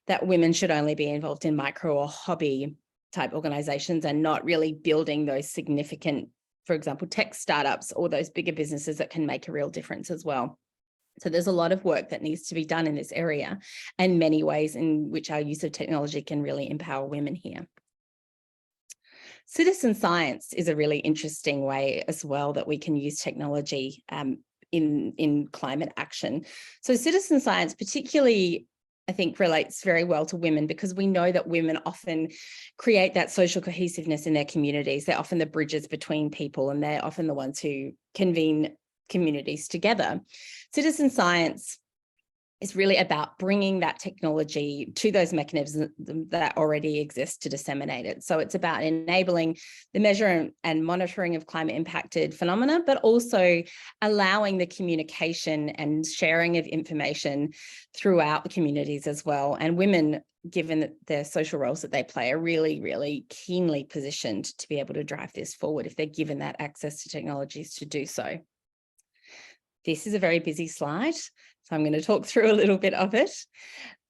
that women should only be involved in micro or hobby type organizations and not really building those significant, for example, tech startups or those bigger businesses that can make a real difference as well. So there's a lot of work that needs to be done in this area, and many ways in which our use of technology can really empower women here. Citizen science is a really interesting way as well that we can use technology in climate action. So citizen science particularly, I think, relates very well to women, because we know that women often create that social cohesiveness in their communities. They're often the bridges between people, and they're often the ones who convene communities together. Citizen science is really about bringing that technology to those mechanisms that already exist to disseminate it. So it's about enabling the measure and monitoring of climate impacted phenomena, but also allowing the communication and sharing of information throughout the communities as well. And women, given that their social roles that they play, are really, really keenly positioned to be able to drive this forward if they're given that access to technologies to do so. This is a very busy slide, so I'm going to talk through a little bit of it.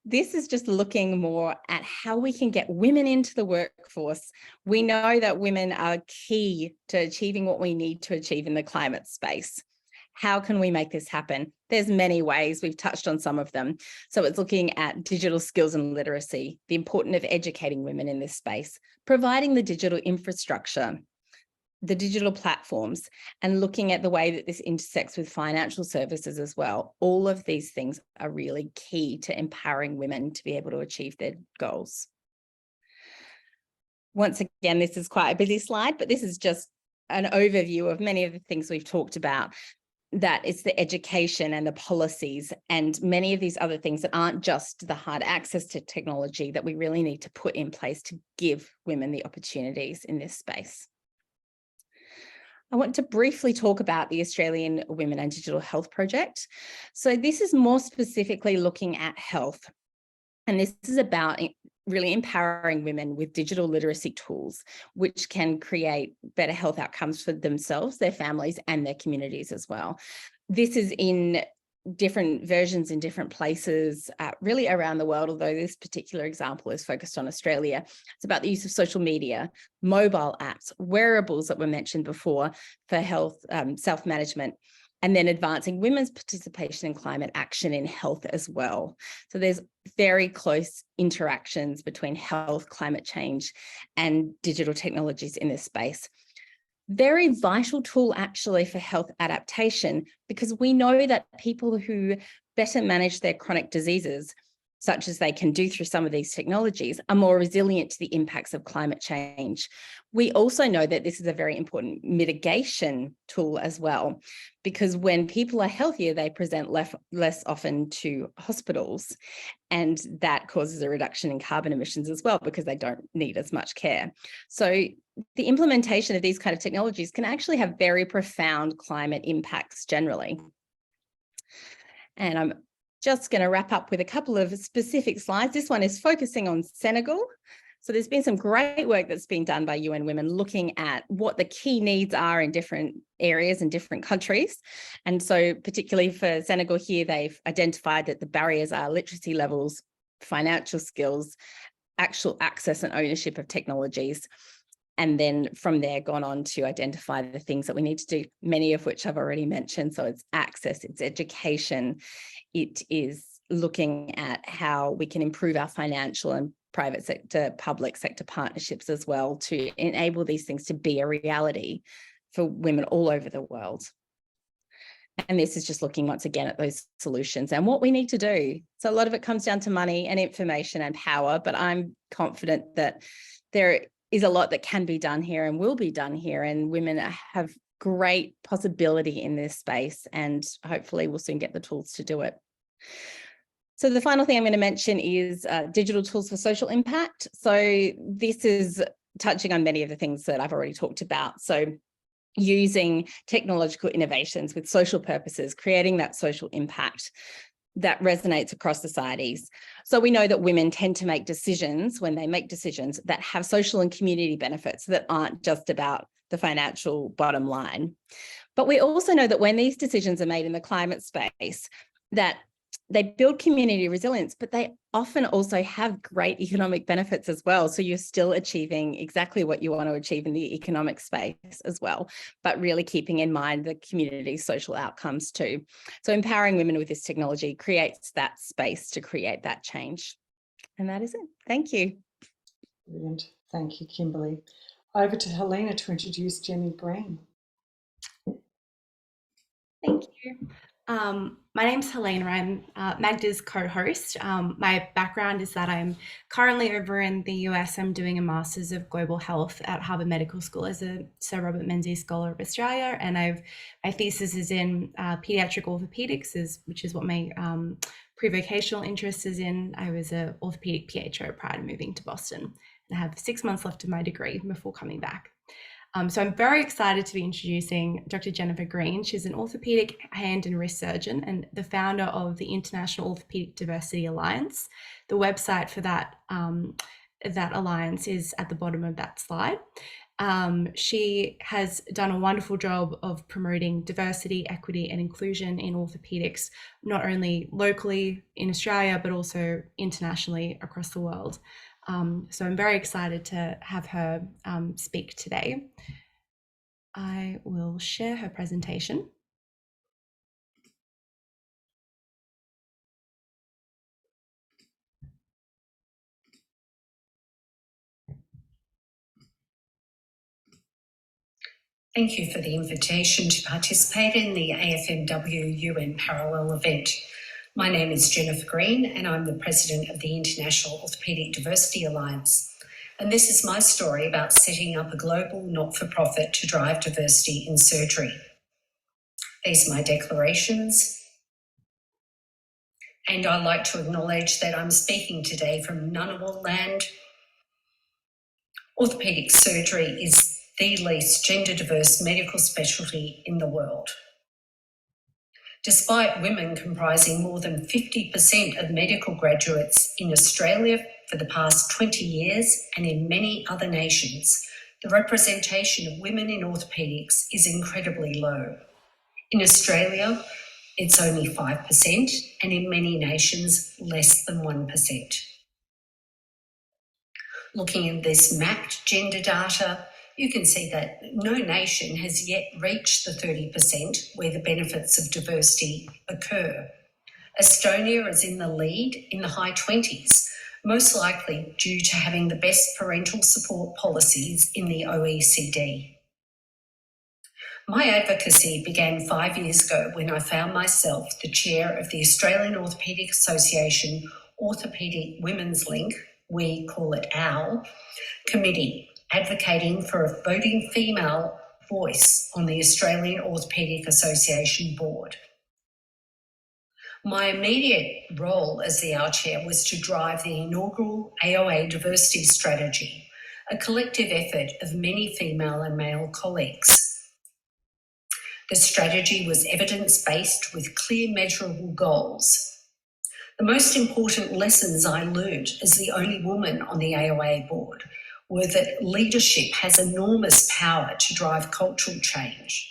This is just looking more at how we can get women into the workforce. We know that women are key to achieving what we need to achieve in the climate space. How can we make this happen? There's many ways. We've touched on some of them. So it's looking at digital skills and literacy, the importance of educating women in this space, providing the digital infrastructure, the digital platforms, and looking at the way that this intersects with financial services as well. All of these things are really key to empowering women to be able to achieve their goals. Once again, this is quite a busy slide, but this is just an overview of many of the things we've talked about. That it's the education and the policies and many of these other things that aren't just the hard access to technology that we really need to put in place to give women the opportunities in this space. I want to briefly talk about the Australian Women and Digital Health Project. So this is more specifically looking at health. And this is about really empowering women with digital literacy tools, which can create better health outcomes for themselves, their families, and their communities as well. This is in different versions in different places, really around the world, although this particular example is focused on Australia. It's about the use of social media, mobile apps, wearables that were mentioned before for health, self-management, and then advancing women's participation in climate action in health as well. So there's very close interactions between health, climate change, and digital technologies in this space. Very vital tool actually for health adaptation, because we know that people who better manage their chronic diseases, such as they can do through some of these technologies, are more resilient to the impacts of climate change. We also know that this is a very important mitigation tool as well, because when people are healthier, they present less often to hospitals, and that causes a reduction in carbon emissions as well, because they don't need as much care. So the implementation of these kind of technologies can actually have very profound climate impacts generally. And I'm just going to wrap up with a couple of specific slides. This one is focusing on Senegal. So there's been some great work that's been done by UN Women looking at what the key needs are in different areas and different countries. And so particularly for Senegal here, they've identified that the barriers are literacy levels, financial skills, actual access and ownership of technologies. And then from there gone on to identify the things that we need to do, many of which I've already mentioned. So it's access, it's education, it is looking at how we can improve our financial and private sector, public sector partnerships as well to enable these things to be a reality for women all over the world. And this is just looking once again at those solutions and what we need to do. So a lot of it comes down to money and information and power, but I'm confident that there is a lot that can be done here and will be done here, and women have great possibility in this space, and hopefully we'll soon get the tools to do it. So the final thing I'm going to mention is digital tools for social impact. So this is touching on many of the things that I've already talked about. So using technological innovations with social purposes, creating that social impact that resonates across societies. So we know that women tend to make decisions, when they make decisions, that have social and community benefits that aren't just about the financial bottom line. But we also know that when these decisions are made in the climate space, that they build community resilience, but they often also have great economic benefits as well. So you're still achieving exactly what you want to achieve in the economic space as well, but really keeping in mind the community social outcomes too. So empowering women with this technology creates that space to create that change. And that is it. Thank you. Brilliant. Thank you, Kimberly. Over to Helena to introduce Jenny Green. Thank you. My name's Helena. I'm Magda's co-host. My background is that I'm currently over in the US. I'm doing a Masters of Global Health at Harvard Medical School as a Sir Robert Menzies Scholar of Australia, and my thesis is in pediatric orthopedics, which is what my pre-vocational interests is in. I was an orthopedic PHO prior to moving to Boston, and I have 6 months left of my degree before coming back. So I'm very excited to be introducing Dr. Jennifer Green. She's an orthopedic hand and wrist surgeon and the founder of the International Orthopedic Diversity Alliance. The website for that alliance is at the bottom of that slide. She has done a wonderful job of promoting diversity, equity, and inclusion in orthopedics, not only locally in Australia, but also internationally across the world. So I'm very excited to have her speak today. I will share her presentation. Thank you for the invitation to participate in the AFMW UN Parallel event. My name is Jennifer Green and I'm the President of the International Orthopedic Diversity Alliance. And this is my story about setting up a global not-for-profit to drive diversity in surgery. These are my declarations. And I'd like to acknowledge that I'm speaking today from Ngunnawal land. Orthopedic surgery is the least gender diverse medical specialty in the world. Despite women comprising more than 50% of medical graduates in Australia for the past 20 years and in many other nations, the representation of women in orthopedics is incredibly low. In Australia, it's only 5%, and in many nations, less than 1%. Looking at this mapped gender data, you can see that no nation has yet reached the 30% where the benefits of diversity occur. Estonia is in the lead in the high 20s, most likely due to having the best parental support policies in the OECD. My advocacy began 5 years ago when I found myself the chair of the Australian Orthopaedic Association Orthopaedic Women's Link, we call it OWL, committee, advocating for a voting female voice on the Australian Orthopaedic Association board. My immediate role as the OWL chair was to drive the inaugural AOA diversity strategy, a collective effort of many female and male colleagues. The strategy was evidence-based with clear measurable goals. The most important lessons I learned as the only woman on the AOA board were that leadership has enormous power to drive cultural change,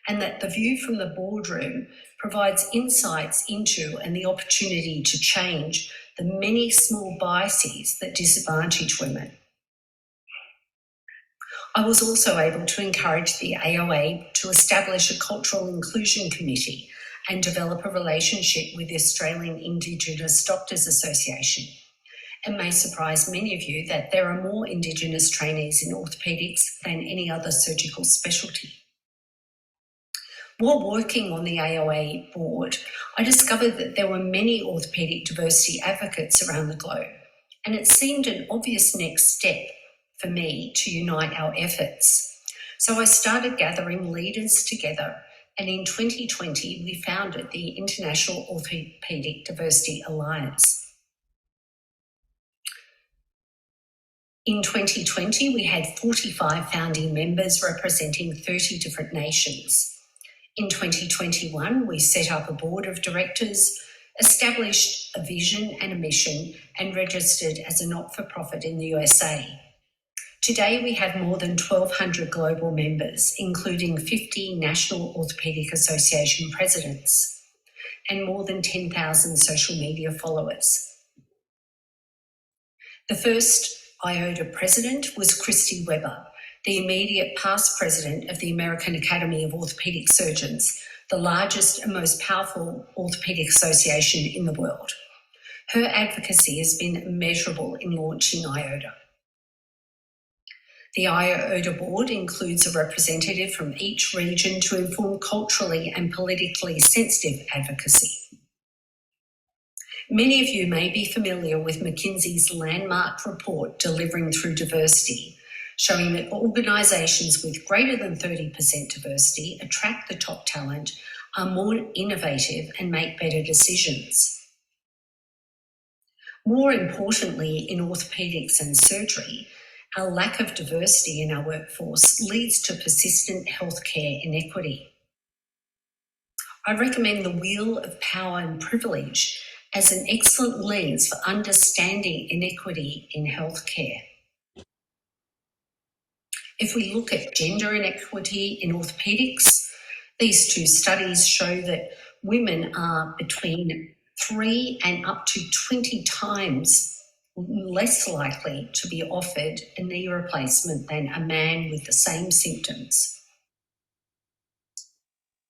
and that the view from the boardroom provides insights into and the opportunity to change the many small biases that disadvantage women. I was also able to encourage the AOA to establish a cultural inclusion committee and develop a relationship with the Australian Indigenous Doctors Association. It may surprise many of you that there are more Indigenous trainees in orthopaedics than any other surgical specialty. While working on the AOA board, I discovered that there were many orthopaedic diversity advocates around the globe, and it seemed an obvious next step for me to unite our efforts. So I started gathering leaders together, and in 2020 we founded the International Orthopaedic Diversity Alliance. In 2020, we had 45 founding members representing 30 different nations. In 2021, we set up a board of directors, established a vision and a mission, and registered as a not-for-profit in the USA. Today, we have more than 1,200 global members, including 50 National Orthopaedic Association presidents, and more than 10,000 social media followers. The first IOTA president was Christy Webber, the immediate past president of the American Academy of Orthopaedic Surgeons, the largest and most powerful orthopaedic association in the world. Her advocacy has been immeasurable in launching IOTA. The IOTA board includes a representative from each region to inform culturally and politically sensitive advocacy. Many of you may be familiar with McKinsey's landmark report, Delivering Through Diversity, showing that organisations with greater than 30% diversity attract the top talent, are more innovative and make better decisions. More importantly, in orthopaedics and surgery, our lack of diversity in our workforce leads to persistent healthcare inequity. I recommend the Wheel of Power and Privilege as an excellent lens for understanding inequity in healthcare. If we look at gender inequity in orthopaedics, these two studies show that women are between 3 and up to 20 times less likely to be offered a knee replacement than a man with the same symptoms.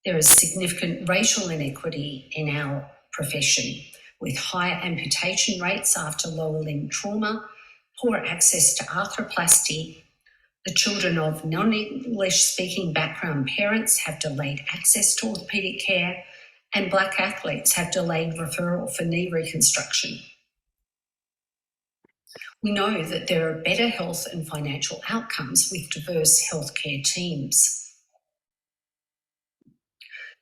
There is significant racial inequity in our profession, with higher amputation rates after lower limb trauma, poor access to arthroplasty. The children of non-English speaking background parents have delayed access to orthopaedic care, and Black athletes have delayed referral for knee reconstruction. We know that there are better health and financial outcomes with diverse healthcare teams.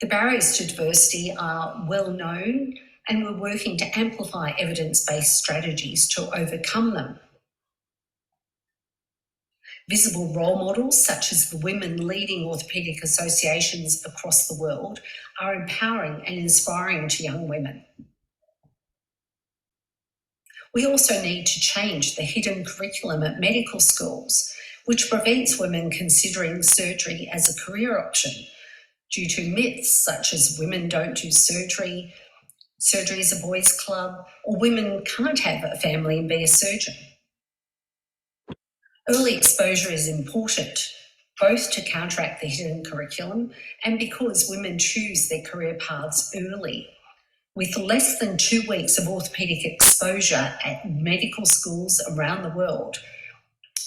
The barriers to diversity are well known, and we're working to amplify evidence-based strategies to overcome them. Visible role models, such as the women leading orthopaedic associations across the world, are empowering and inspiring to young women. We also need to change the hidden curriculum at medical schools, which prevents women considering surgery as a career option due to myths such as women don't do surgery, surgery is a boys' club, or women can't have a family and be a surgeon. Early exposure is important, both to counteract the hidden curriculum and because women choose their career paths early. With less than 2 weeks of orthopaedic exposure at medical schools around the world,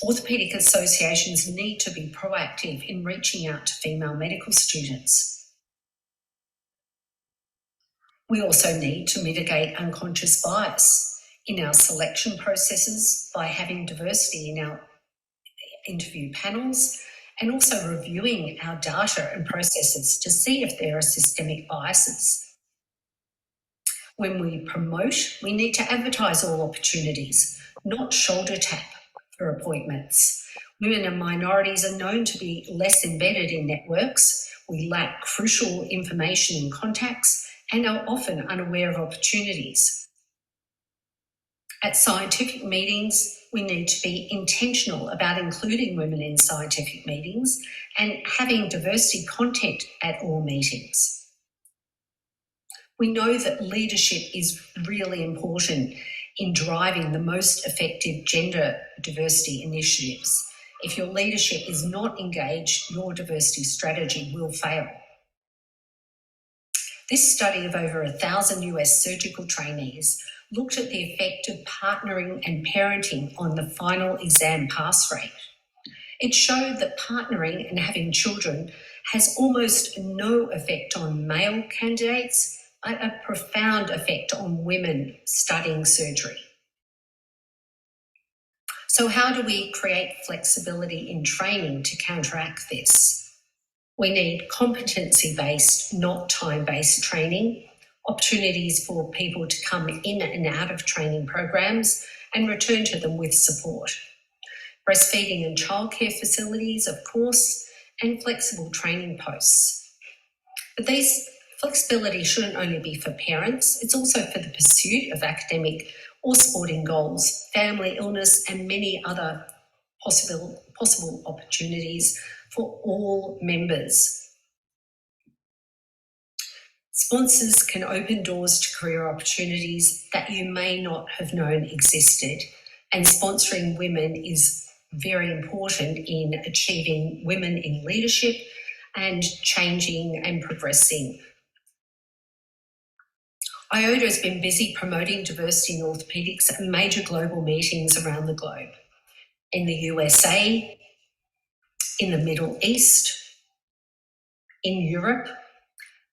orthopaedic associations need to be proactive in reaching out to female medical students. We also need to mitigate unconscious bias in our selection processes by having diversity in our interview panels and also reviewing our data and processes to see if there are systemic biases. When we promote, we need to advertise all opportunities, not shoulder tap for appointments. Women and minorities are known to be less embedded in networks. We lack crucial information and contacts and are often unaware of opportunities. At scientific meetings, we need to be intentional about including women in scientific meetings and having diversity content at all meetings. We know that leadership is really important in driving the most effective gender diversity initiatives. If your leadership is not engaged, your diversity strategy will fail. This study of over 1,000 US surgical trainees looked at the effect of partnering and parenting on the final exam pass rate. It showed that partnering and having children has almost no effect on male candidates, but a profound effect on women studying surgery. So how do we create flexibility in training to counteract this? We need competency-based, not time-based training, opportunities for people to come in and out of training programs and return to them with support. Breastfeeding and childcare facilities, of course, and flexible training posts. But these flexibility shouldn't only be for parents, it's also for the pursuit of academic or sporting goals, family illness, and many other possible opportunities for all members. Sponsors can open doors to career opportunities that you may not have known existed, and sponsoring women is very important in achieving women in leadership and changing and progressing. IOTA has been busy promoting diversity in orthopaedics at major global meetings around the globe. In the USA, in the Middle East, in Europe.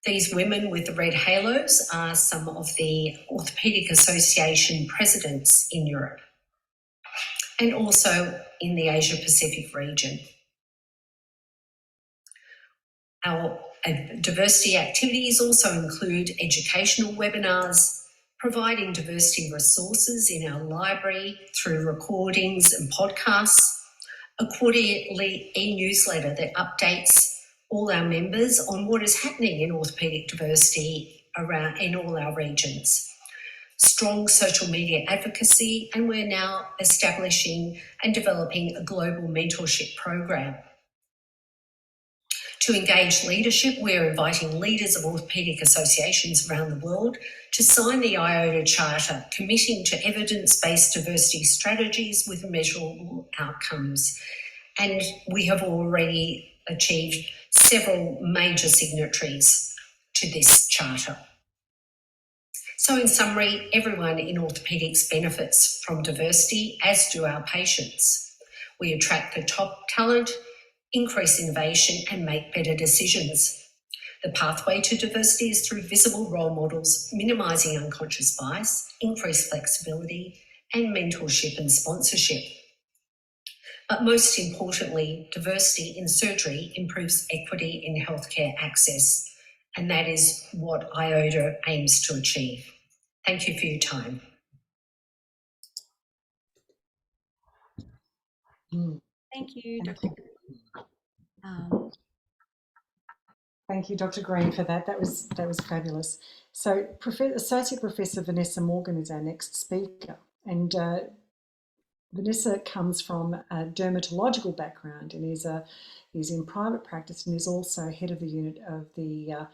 These women with the red halos are some of the Orthopaedic Association presidents in Europe and also in the Asia Pacific region. Our diversity activities also include educational webinars, providing diversity resources in our library through recordings and podcasts, a quarterly e-newsletter that updates all our members on what is happening in orthopaedic diversity around in all our regions, strong social media advocacy, and we're now establishing and developing a global mentorship program. To engage leadership, we're inviting leaders of orthopaedic associations around the world to sign the IOTA Charter, committing to evidence-based diversity strategies with measurable outcomes. And we have already achieved several major signatories to this charter. So in summary, everyone in orthopaedics benefits from diversity, as do our patients. We attract the top talent, increase innovation, and make better decisions. The pathway to diversity is through visible role models, minimising unconscious bias, increased flexibility, and mentorship and sponsorship. But most importantly, diversity in surgery improves equity in healthcare access, and that is what IOTA aims to achieve. Thank you for your time. Thank you, Thank Dr. you. Thank you, Dr. Green, for that. That was fabulous. So, Associate Professor Vanessa Morgan is our next speaker, and Vanessa comes from a dermatological background and is in private practice and is also head of the unit of the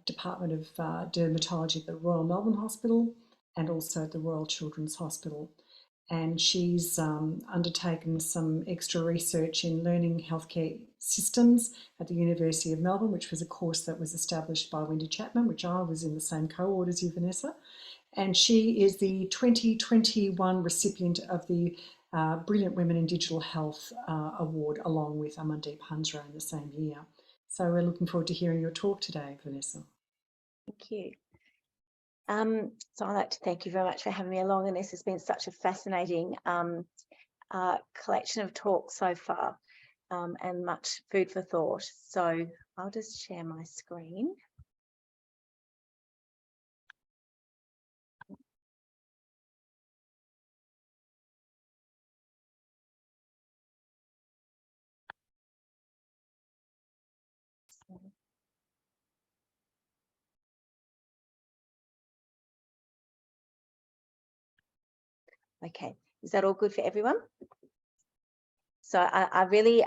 Department of Dermatology at the Royal Melbourne Hospital and also at the Royal Children's Hospital. And she's undertaken some extra research in learning healthcare systems at the University of Melbourne, which was a course that was established by Wendy Chapman, which I was in the same cohort as you, Vanessa. And she is the 2021 recipient of the Brilliant Women in Digital Health Award, along with Amandeep Hansra in the same year. So we're looking forward to hearing your talk today, Vanessa. Thank you. So I'd like to thank you very much for having me along, and this has been such a fascinating collection of talks so far, and much food for thought. So I'll just share my screen. Okay, is that all good for everyone? So I really,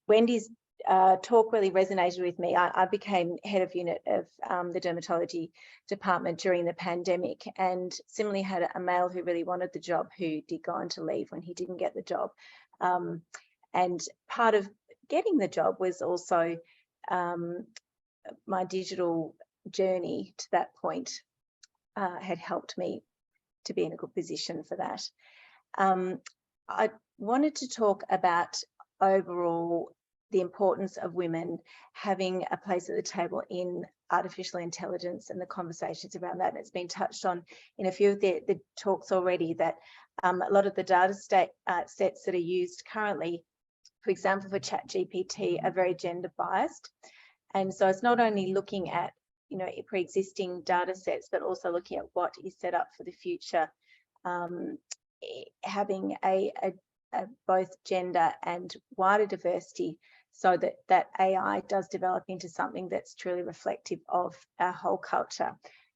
Wendy's talk really resonated with me. I became head of unit of the dermatology department during the pandemic, and similarly had a male who really wanted the job who did go on to leave when he didn't get the job. And part of getting the job was also my digital journey to that point had helped me to be in a good position for that. I wanted to talk about overall the importance of women having a place at the table in artificial intelligence and the conversations around that. And it's been touched on in a few of the talks already, that a lot of the data sets that are used currently, for example, for ChatGPT, are very gender biased. And so it's not only looking at, you know, pre-existing data sets, but also looking at what is set up for the future, having a both gender and wider diversity, so that that AI does develop into something that's truly reflective of our whole culture.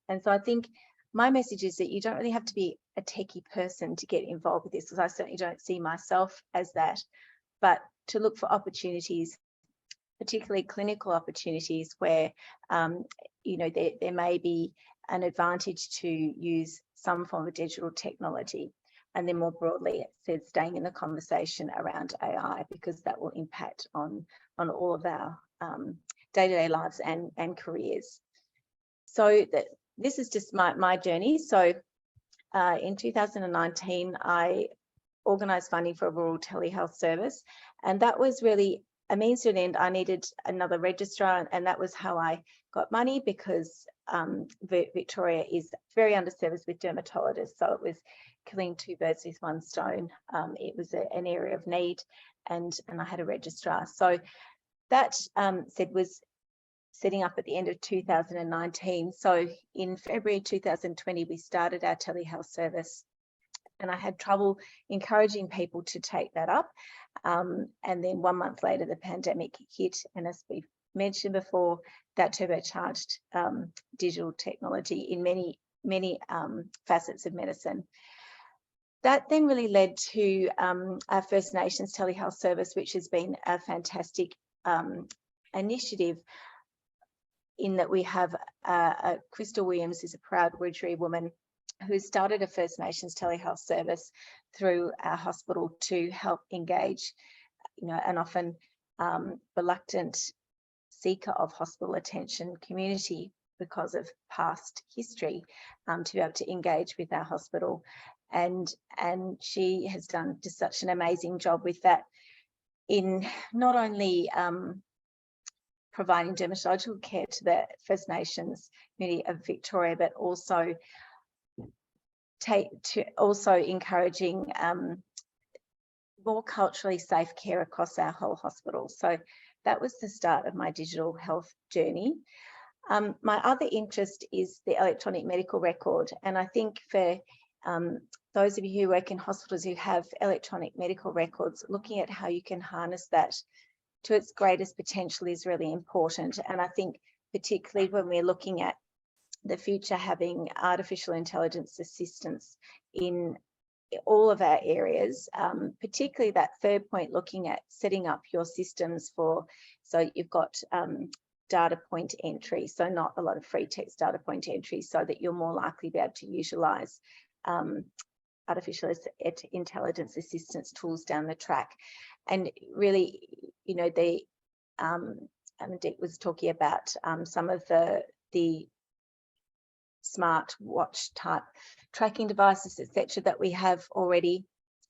And so I think my message is that you don't really have to be a techie person to get involved with this, because I certainly don't see myself as that, but to look for opportunities, particularly clinical opportunities, where you know, there may be an advantage to use some form of digital technology. And then more broadly, it says staying in the conversation around AI, because that will impact on all of our day-to-day lives and careers. So this is just my journey. So in 2019, I organised funding for a rural telehealth service, and that was really a means to an end. I needed another registrar, and that was how I got money, because Victoria is very underserviced with dermatologists. So it was killing two birds with one stone. It was an area of need, and I had a registrar. So that said, was setting up at the end of 2019. So in February 2020, we started our telehealth service, and I had trouble encouraging people to take that up. And then 1 month later, the pandemic hit, and as we've mentioned before, that turbocharged digital technology in many facets of medicine. That then really led to our First Nations telehealth service, which has been a fantastic initiative, in that we have Crystal Williams, who's a proud Wiradjuri woman, who started a First Nations telehealth service through our hospital to help engage, an often reluctant seeker of hospital attention community because of past history, to be able to engage with our hospital. And she has done just such an amazing job with that, in not only providing dermatological care to the First Nations community of Victoria, but also encouraging more culturally safe care across our whole hospital. So that was the start of my digital health journey. My other interest is the electronic medical record, and I think for those of you who work in hospitals who have electronic medical records, looking at how you can harness that to its greatest potential is really important. And I think particularly when we're looking at the future, having artificial intelligence assistance in all of our areas, particularly that third point, looking at setting up your systems so you've got data point entry, so not a lot of free text data point entry, so that you're more likely to be able to utilize artificial intelligence assistance tools down the track. And really, Dick was talking about some of the smart watch type tracking devices, etc., that we have already,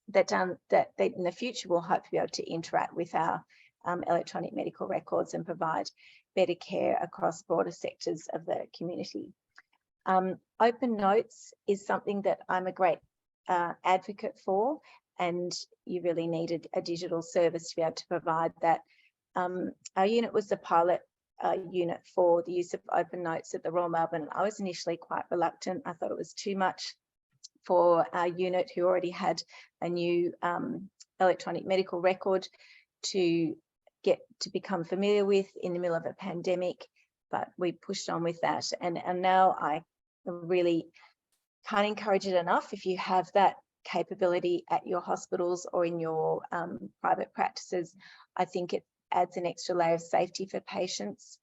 that in the future we'll hope to be able to interact with our electronic medical records and provide better care across broader sectors of the community. Open notes is something that I'm a great advocate for, and you really needed a digital service to be able to provide that. Our unit was the pilot unit for the use of open notes at the Royal Melbourne. I was initially quite reluctant. I thought it was too much for our unit, who already had a new electronic medical record, to become familiar with in the middle of a pandemic, but we pushed on with that. And now I really can't encourage it enough. If you have that capability at your hospitals or in your private practices, I think it adds an extra layer of safety for patients.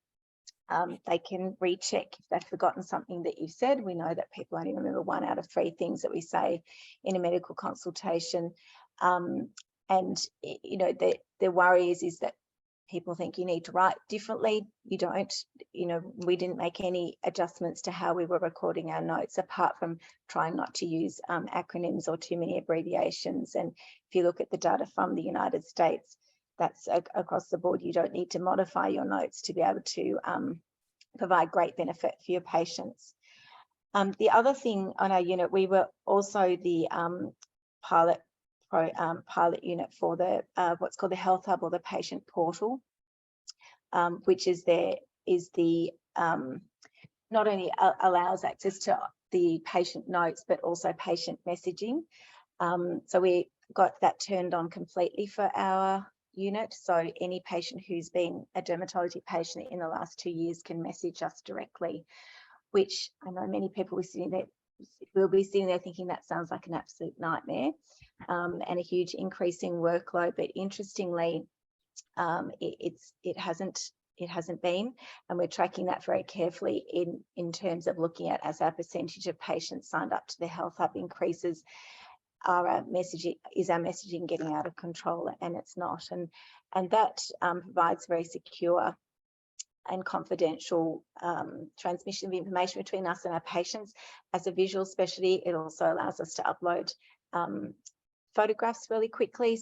They can recheck if they've forgotten something that you've said. We know that people only remember 1 out of 3 things that we say in a medical consultation. And the worry is that people think you need to write differently. You don't. We didn't make any adjustments to how we were recording our notes, apart from trying not to use acronyms or too many abbreviations. And if you look at the data from the United States, that's across the board. You don't need to modify your notes to be able to provide great benefit for your patients. The other thing on our unit, we were also the pilot unit for the what's called the Health Hub, or the patient portal, which is not only allows access to the patient notes, but also patient messaging. So we got that turned on completely for our unit. So any patient who's been a dermatology patient in the last 2 years can message us directly, which I know many people will be sitting there thinking that sounds like an absolute nightmare, and a huge increasing workload. But interestingly, it hasn't been, and we're tracking that very carefully in terms of looking at, as our percentage of patients signed up to the Health Hub increases, our messaging getting out of control, and it's not. And that provides very secure and confidential transmission of information between us and our patients. As a visual specialty, it also allows us to upload photographs really quickly,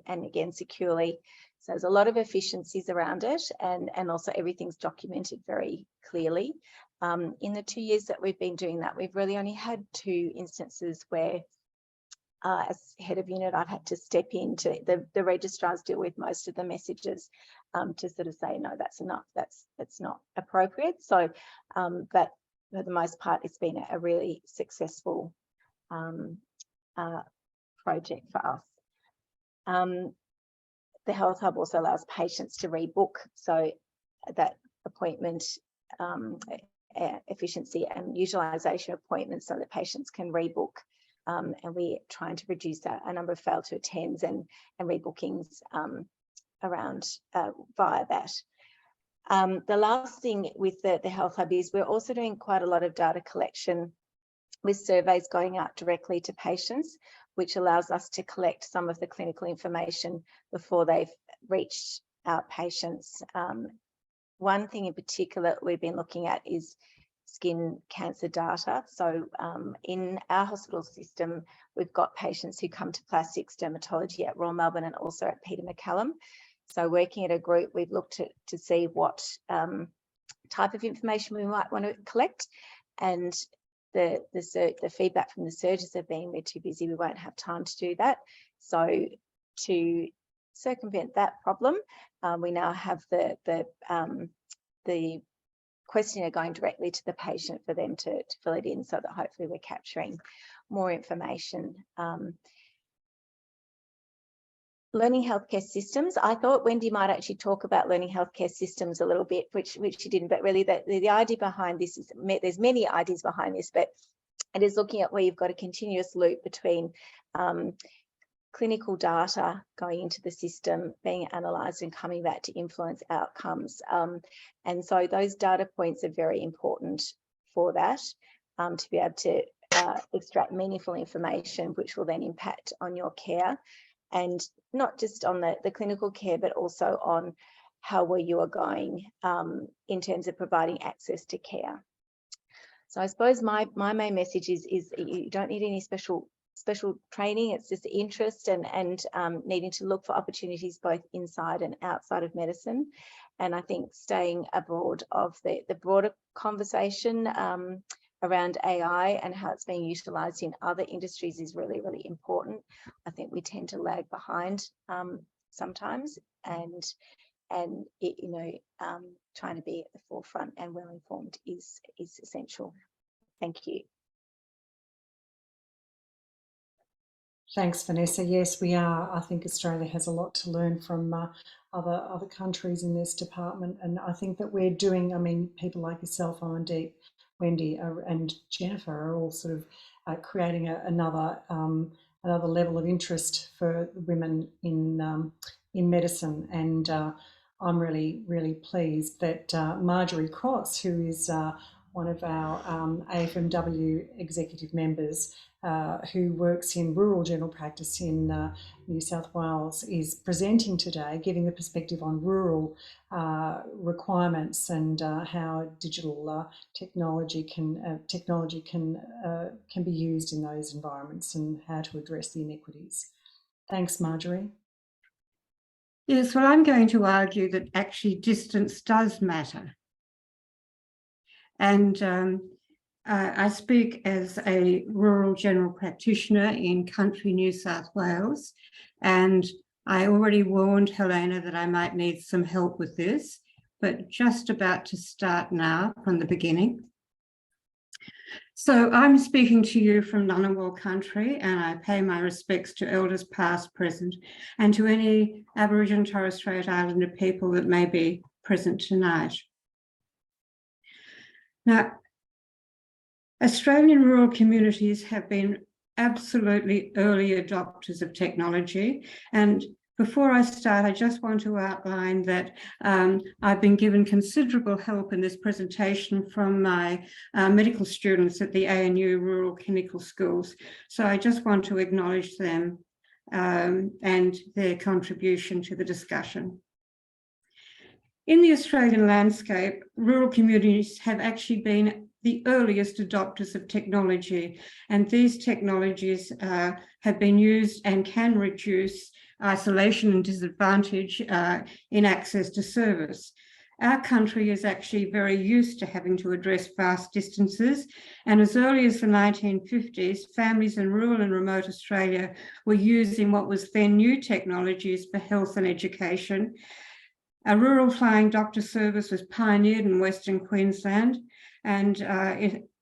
and again securely. So there's a lot of efficiencies around it, and also everything's documented very clearly. In the 2 years that we've been doing that, we've really only had 2 instances where as head of unit, I've had to step into the registrars deal with most of the messages to sort of say, no, that's enough, that's not appropriate. So, but for the most part, it's been a really successful project for us. The Health Hub also allows patients to rebook, so that appointment efficiency and utilisation of appointments so that patients can rebook. And we're trying to reduce a number of fail to attends and rebookings around via that. The last thing with the Health Hub is we're also doing quite a lot of data collection with surveys going out directly to patients, which allows us to collect some of the clinical information before they've reached our patients. One thing in particular we've been looking at is skin cancer data. So in our hospital system, we've got patients who come to plastics dermatology at Royal Melbourne and also at Peter MacCallum. So working at a group, we've looked to see what type of information we might want to collect, and the feedback from the surgeons have been, we're too busy, we won't have time to do that. So to circumvent that problem, we now have the questionnaire going directly to the patient for them to fill it in, so that hopefully we're capturing more information. Learning healthcare systems. I thought Wendy might actually talk about learning healthcare systems a little bit, which she didn't, but really the idea behind this is, there's many ideas behind this, but it is looking at where you've got a continuous loop between clinical data going into the system, being analysed and coming back to influence outcomes. And so those data points are very important for that, to be able to extract meaningful information, which will then impact on your care, and not just on the clinical care, but also on how well you are going in terms of providing access to care. So I suppose my main message is you don't need any special training. It's just interest and needing to look for opportunities both inside and outside of medicine. And I think staying abroad of the broader conversation around AI and how it's being utilised in other industries is really, really important. I think we tend to lag behind sometimes, and trying to be at the forefront and well informed is essential. Thank you. Thanks, Vanessa. Yes, we are. I think Australia has a lot to learn from other countries in this department, and I think that we're doing. I mean, people like yourself, Amandeep, Wendy, and Jennifer are all sort of creating another level of interest for women in medicine, and I'm really, really pleased that Marjorie Cross, who is one of our AFMW executive members, who works in rural general practice in New South Wales, is presenting today, giving the perspective on rural requirements and how digital technology can be used in those environments and how to address the inequities. Thanks, Marjorie. Yes, well, I'm going to argue that actually distance does matter. And I speak as a rural general practitioner in country New South Wales, and I already warned Helena that I might need some help with this, but just about to start now from the beginning. So I'm speaking to you from Ngunnawal country, and I pay my respects to elders past, present, and to any Aboriginal and Torres Strait Islander people that may be present tonight. Now, Australian rural communities have been absolutely early adopters of technology. And before I start, I just want to outline that I've been given considerable help in this presentation from my medical students at the ANU Rural Clinical Schools. So I just want to acknowledge them and their contribution to the discussion. In the Australian landscape, rural communities have actually been the earliest adopters of technology, and these technologies have been used and can reduce isolation and disadvantage in access to service. Our country is actually very used to having to address vast distances, and as early as the 1950s, families in rural and remote Australia were using what was then new technologies for health and education. A rural flying doctor service was pioneered in Western Queensland, and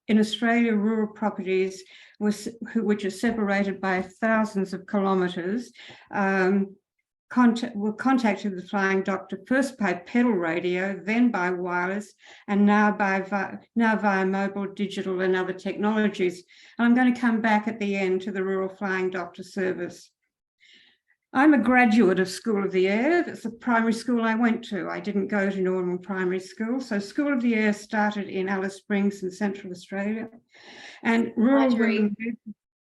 in Australia, rural properties which are separated by thousands of kilometres were contacted the flying doctor first by pedal radio, then by wireless, and now via mobile, digital and other technologies. And I'm going to come back at the end to the rural flying doctor service. I'm a graduate of School of the Air. That's the primary school I went to. I didn't go to normal primary school. So School of the Air started in Alice Springs in Central Australia. And rural women...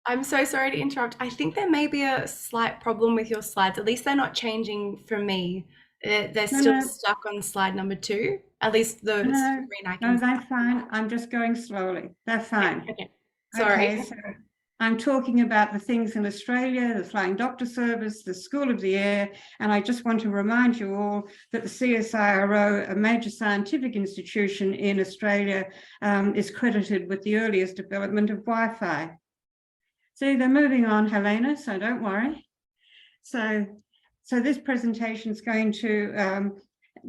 I'm so sorry to interrupt. I think there may be a slight problem with your slides. At least they're not changing for me. They're still stuck on slide number 2. At least the screen I can see. No, they're fine. I'm just going slowly. They're fine. Okay. Sorry. Okay, so I'm talking about the things in Australia, the Flying Doctor Service, the School of the Air, and I just want to remind you all that the CSIRO, a major scientific institution in Australia, is credited with the earliest development of Wi-Fi. See, they're moving on, Helena, so don't worry. So this presentation is going to,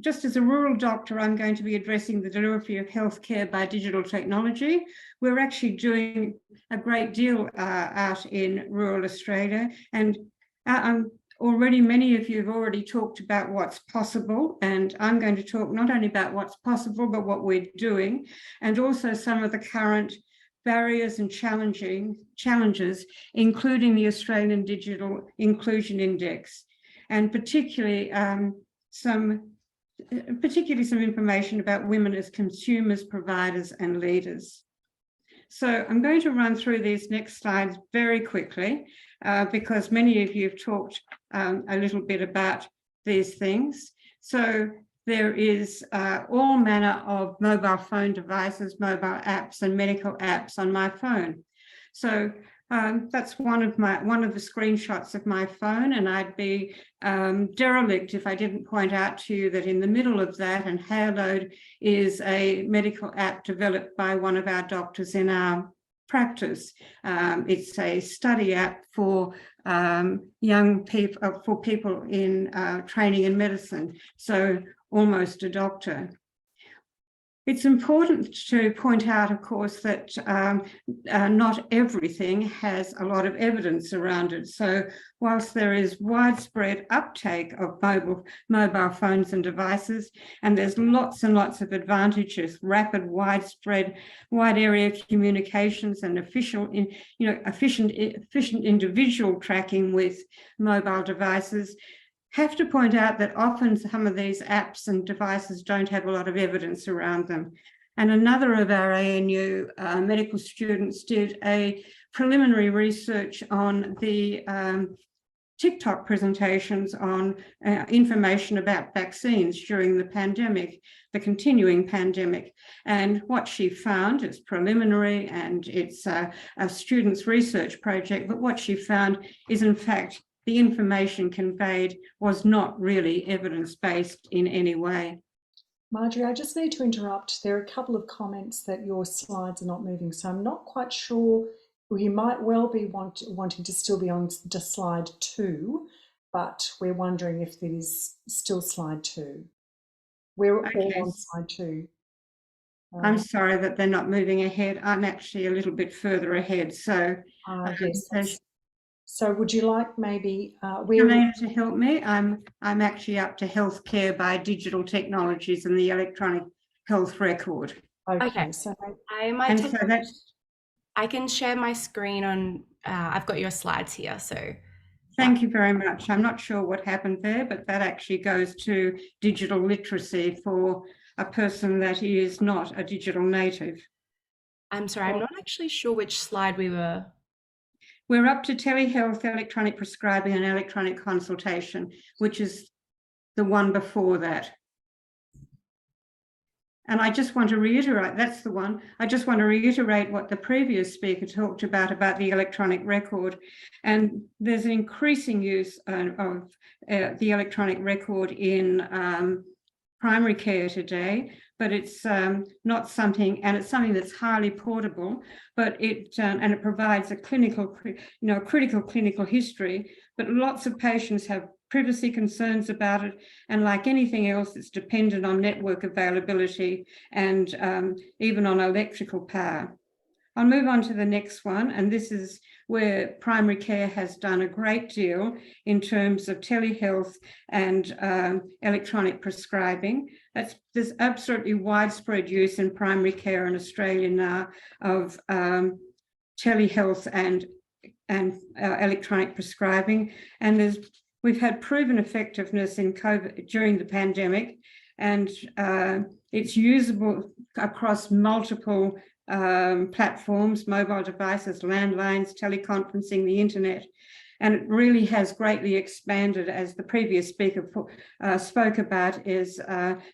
just as a rural doctor, I'm going to be addressing the delivery of healthcare by digital technology. We're actually doing a great deal out in rural Australia, and already many of you have already talked about what's possible, and I'm going to talk not only about what's possible, but what we're doing, and also some of the current barriers and challenges, including the Australian Digital Inclusion Index, and particularly some information about women as consumers, providers, and leaders. So I'm going to run through these next slides very quickly because many of you have talked a little bit about these things. So there is all manner of mobile phone devices, mobile apps, and medical apps on my phone. So that's one of the screenshots of my phone, and I'd be derelict if I didn't point out to you that in the middle of that and haloed is a medical app developed by one of our doctors in our practice. It's a study app for young people, for people in training in medicine, so almost a doctor. It's important to point out, of course, that not everything has a lot of evidence around it. So whilst there is widespread uptake of mobile phones and devices, and there's lots and lots of advantages, rapid, widespread, wide area communications and efficient individual tracking with mobile devices, have to point out that often some of these apps and devices don't have a lot of evidence around them. And another of our ANU medical students did a preliminary research on the TikTok presentations on information about vaccines during the pandemic, the continuing pandemic. And what she found, it's preliminary and it's a student's research project, but what she found is in fact the information conveyed was not really evidence-based in any way. Marjorie, I just need to interrupt. There are a couple of comments that your slides are not moving, so I'm not quite sure. You might well be wanting to still be on to slide 2, but we're wondering if it is still slide 2. We're all on slide 2. I'm sorry that they're not moving ahead. I'm actually a little bit further ahead. So yes. So would you like maybe Helena to help me? I'm actually up to healthcare by digital technologies and the electronic health record. Okay. So I can share my screen on. I've got your slides here. So thank you very much. I'm not sure what happened there, but that actually goes to digital literacy for a person that is not a digital native. I'm sorry, I'm not actually sure which slide we were. We're up to telehealth, electronic prescribing and electronic consultation, which is the one before that. And I just want to reiterate, that's the one. I just want to reiterate what the previous speaker talked about the electronic record. And there's an increasing use of the electronic record in primary care today, but it's not something, and it's something that's highly portable, but and it provides a critical clinical history, but lots of patients have privacy concerns about it, and like anything else, it's dependent on network availability and even on electrical power. I'll move on to the next one, and this is where primary care has done a great deal in terms of telehealth and electronic prescribing. There's absolutely widespread use in primary care in Australia now of telehealth and electronic prescribing, and we've had proven effectiveness in COVID during the pandemic, and it's usable across multiple platforms, mobile devices, landlines, teleconferencing, the internet, and it really has greatly expanded, as the previous speaker spoke about, is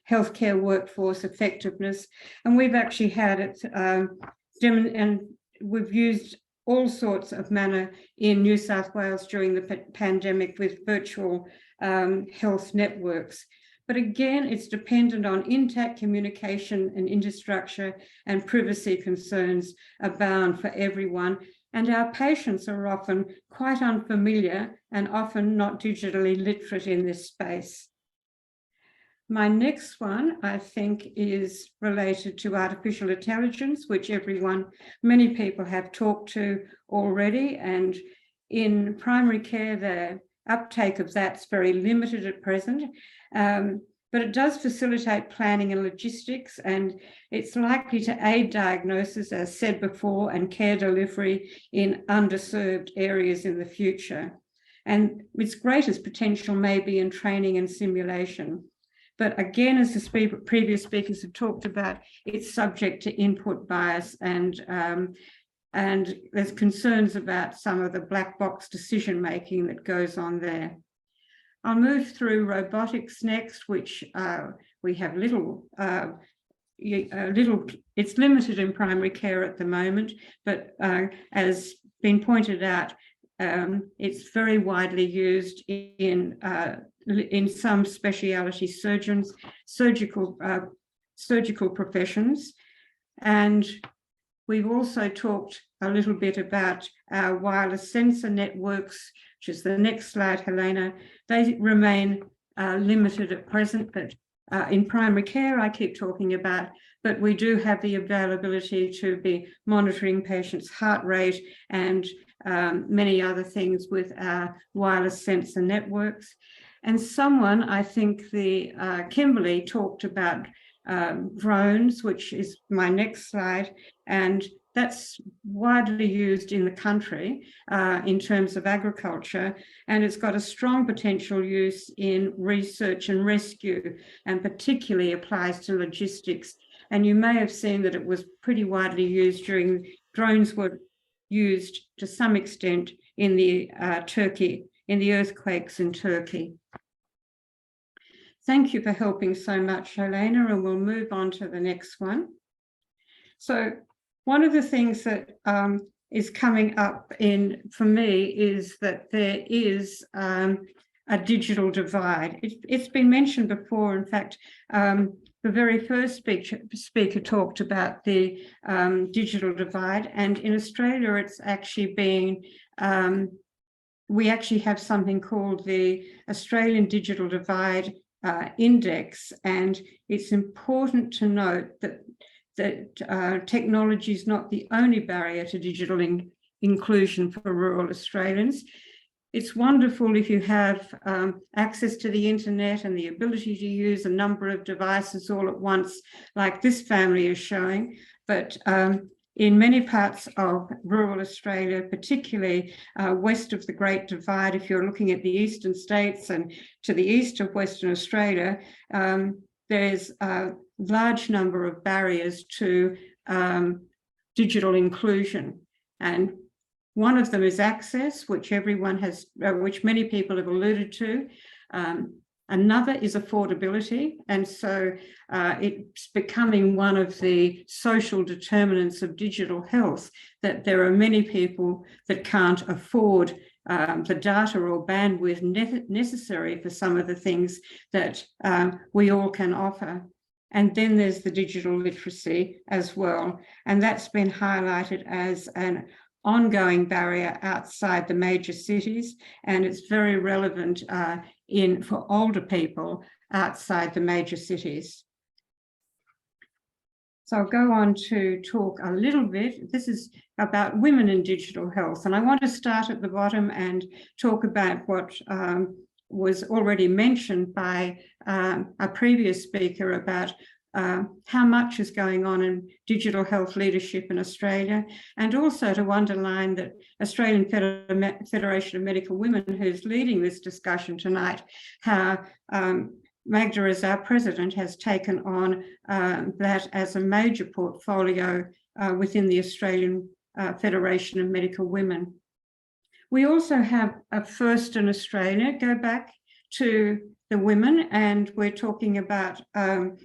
healthcare workforce effectiveness. And we've actually had it, and we've used all sorts of manner in New South Wales during the pandemic with virtual health networks. But again, it's dependent on intact communication and infrastructure, and privacy concerns abound for everyone. And our patients are often quite unfamiliar and often not digitally literate in this space. My next one, I think, is related to artificial intelligence, which many people have talked to already. And in primary care, the uptake of that's very limited at present. But it does facilitate planning and logistics, and it's likely to aid diagnosis, as said before, and care delivery in underserved areas in the future. And its greatest potential may be in training and simulation. But again, as the previous speakers have talked about, it's subject to input bias, and there's concerns about some of the black box decision-making that goes on there. I'll move through robotics next, which we have it's limited in primary care at the moment, but as been pointed out, it's very widely used in some specialty surgical professions. And we've also talked a little bit about our wireless sensor networks, which is the next slide, Helena. They remain limited at present, but in primary care, I keep talking about, but we do have the availability to be monitoring patients' heart rate and many other things with our wireless sensor networks. And someone, I think Kimberly talked about drones, which is my next slide, and that's widely used in the country in terms of agriculture, and it's got a strong potential use in research and rescue, and particularly applies to logistics. And you may have seen that it was pretty widely used drones were used to some extent in the earthquakes in Turkey. Thank you for helping so much, Helena, and we'll move on to the next one. So one of the things that is coming up for me is that there is a digital divide. It's been mentioned before. In fact, the very first speaker talked about the digital divide, and in Australia, it's actually being we actually have something called the Australian Digital Divide Index, and it's important to note that technology is not the only barrier to digital inclusion for rural Australians. It's wonderful if you have access to the internet and the ability to use a number of devices all at once, like this family is showing, but in many parts of rural Australia, particularly west of the Great Divide, if you're looking at the eastern states and to the east of Western Australia, there's a large number of barriers to digital inclusion. And one of them is access, which everyone has, which many people have alluded to. Another is affordability, and so it's becoming one of the social determinants of digital health that there are many people that can't afford the data or bandwidth necessary for some of the things that we all can offer. And then there's the digital literacy as well. And that's been highlighted as an ongoing barrier outside the major cities. And it's very relevant for older people outside the major cities. So I'll go on to talk a little bit. This is about women in digital health. And I want to start at the bottom and talk about what was already mentioned by a previous speaker about how much is going on in digital health leadership in Australia, and also to underline that Australian Federation of Medical Women, who's leading this discussion tonight, how Magda, as our president, has taken on that as a major portfolio within the Australian Federation of Medical Women. We also have a first in Australia, go back to the women, and we're talking about an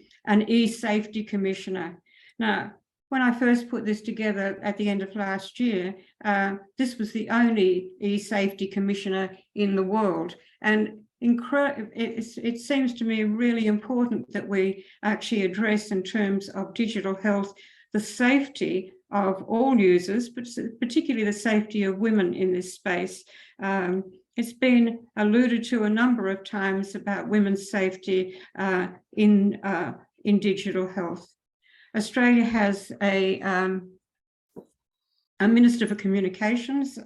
e-safety commissioner. Now, when I first put this together at the end of last year, this was the only e-safety commissioner in the world. And it seems to me really important that we actually address, in terms of digital health, the safety of all users, but particularly the safety of women in this space. It's been alluded to a number of times about women's safety in digital health. Australia has a Minister for Communications,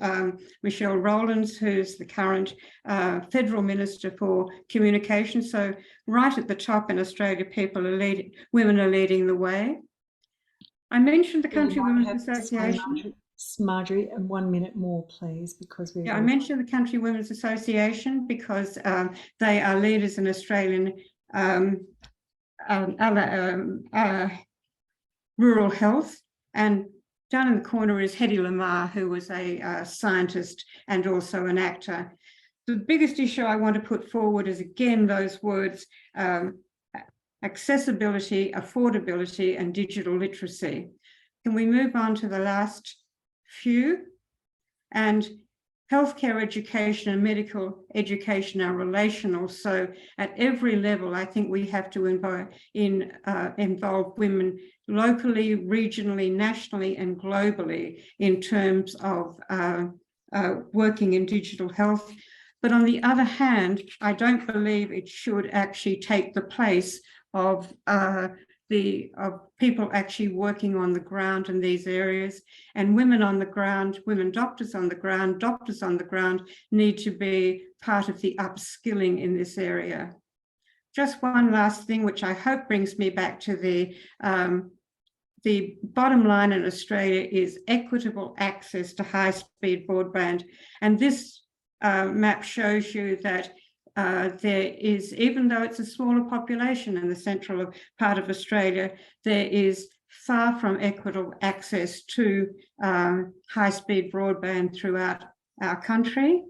Michelle Rowlands, who's the current Federal Minister for Communications. So right at the top in Australia, women are leading the way. I mentioned the Country Women's Association. Marjorie, 1 minute more, please, because we're... Yeah, I mentioned the Country Women's Association because they are leaders in Australian rural health. And down in the corner is Hedy Lamarr, who was a scientist and also an actor. The biggest issue I want to put forward is, again, those words, accessibility, affordability, and digital literacy. Can we move on to the last few? And healthcare education and medical education are relational. So at every level, I think we have to involve women locally, regionally, nationally, and globally in terms of working in digital health. But on the other hand, I don't believe it should actually take the place of people actually working on the ground in these areas. And women on the ground, women doctors on the ground need to be part of the upskilling in this area. Just one last thing, which I hope brings me back to the bottom line in Australia, is equitable access to high-speed broadband. And this map shows you that there is, even though it's a smaller population in the central part of Australia, there is far from equitable access to high-speed broadband throughout our country.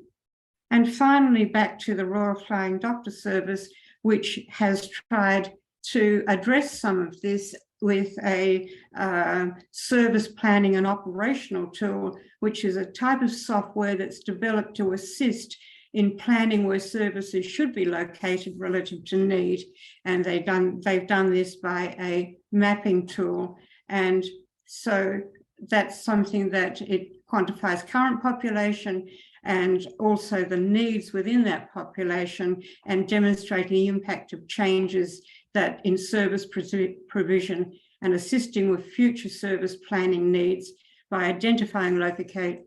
And finally, back to the Royal Flying Doctor Service, which has tried to address some of this with a service planning and operational tool, which is a type of software that's developed to assist in planning where services should be located relative to need. And they've done this by a mapping tool. And so that's something that it quantifies current population and also the needs within that population, and demonstrating the impact of changes that in service provision, and assisting with future service planning needs by identifying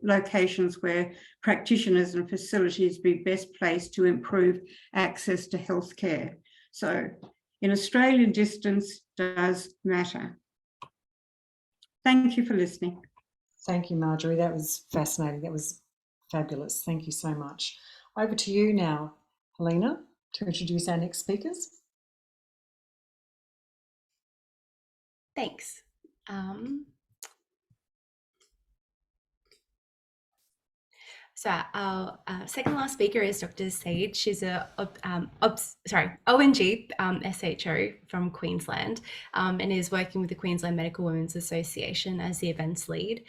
locations where practitioners and facilities be best placed to improve access to healthcare. So in Australia, distance does matter. Thank you for listening. Thank you, Marjorie. That was fascinating. That was fabulous. Thank you so much. Over to you now, Helena, to introduce our next speakers. Thanks. So our second last speaker is Dr. Sage. She's a ONG SHO from Queensland and is working with the Queensland Medical Women's Association as the events lead.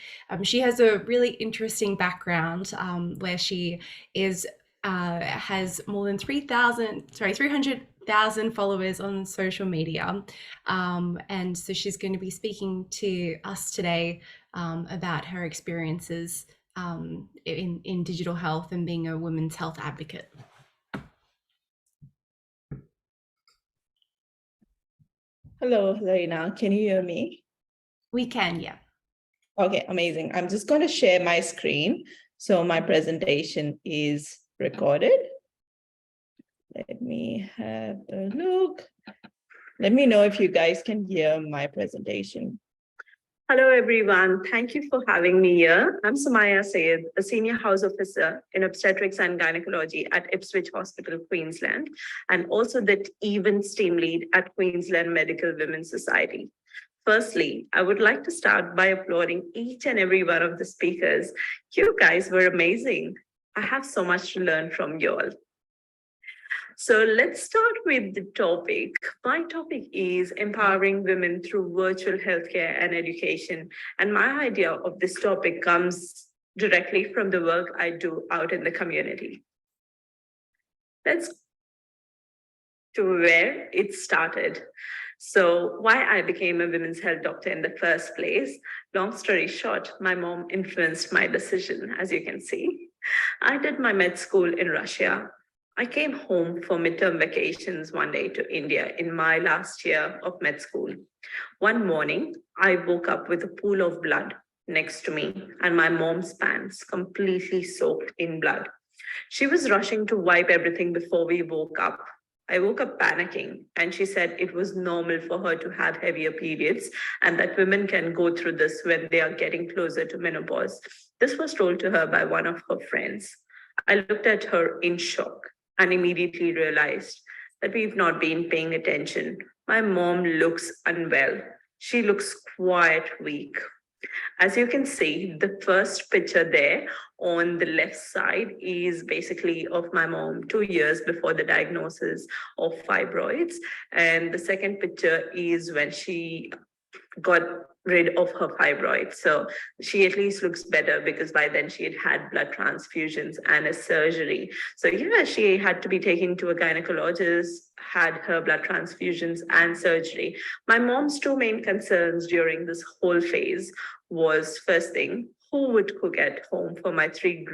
She has a really interesting background where she is has more than 300,000 followers on social media. And so she's going to be speaking to us today about her experiences in digital health and being a women's health advocate. Hello, Helena. Can you hear me? We can, yeah. Okay, amazing. I'm just going to share my screen. So my presentation is recorded. Let me have a look. Let me know if you guys can hear my presentation. Hello, everyone. Thank you for having me here. I'm Sumaya Sayed, a senior house officer in obstetrics and gynecology at Ipswich Hospital, Queensland, and also the events team lead at Queensland Medical Women's Society. Firstly, I would like to start by applauding each and every one of the speakers. You guys were amazing. I have so much to learn from you all. So let's start with the topic. My topic is empowering women through virtual healthcare and education. And my idea of this topic comes directly from the work I do out in the community. Let's to where it started. So why I became a women's health doctor in the first place. Long story short, my mom influenced my decision, as you can see. I did my med school in Russia. I came home for midterm vacations one day to India in my last year of med school. One morning, I woke up with a pool of blood next to me and my mom's pants completely soaked in blood. She was rushing to wipe everything before we woke up. I woke up panicking and she said it was normal for her to have heavier periods and that women can go through this when they are getting closer to menopause. This was told to her by one of her friends. I looked at her in shock and immediately realized that we've not been paying attention. My mom looks unwell. She looks quite weak. As you can see, the first picture there on the left side is basically of my mom 2 years before the diagnosis of fibroids. And the second picture is when she got rid of her fibroids. So she at least looks better because by then she had had blood transfusions and a surgery. So yeah, she had to be taken to a gynecologist, had her blood transfusions and surgery. My mom's two main concerns during this whole phase was, first thing, who would cook at home for my three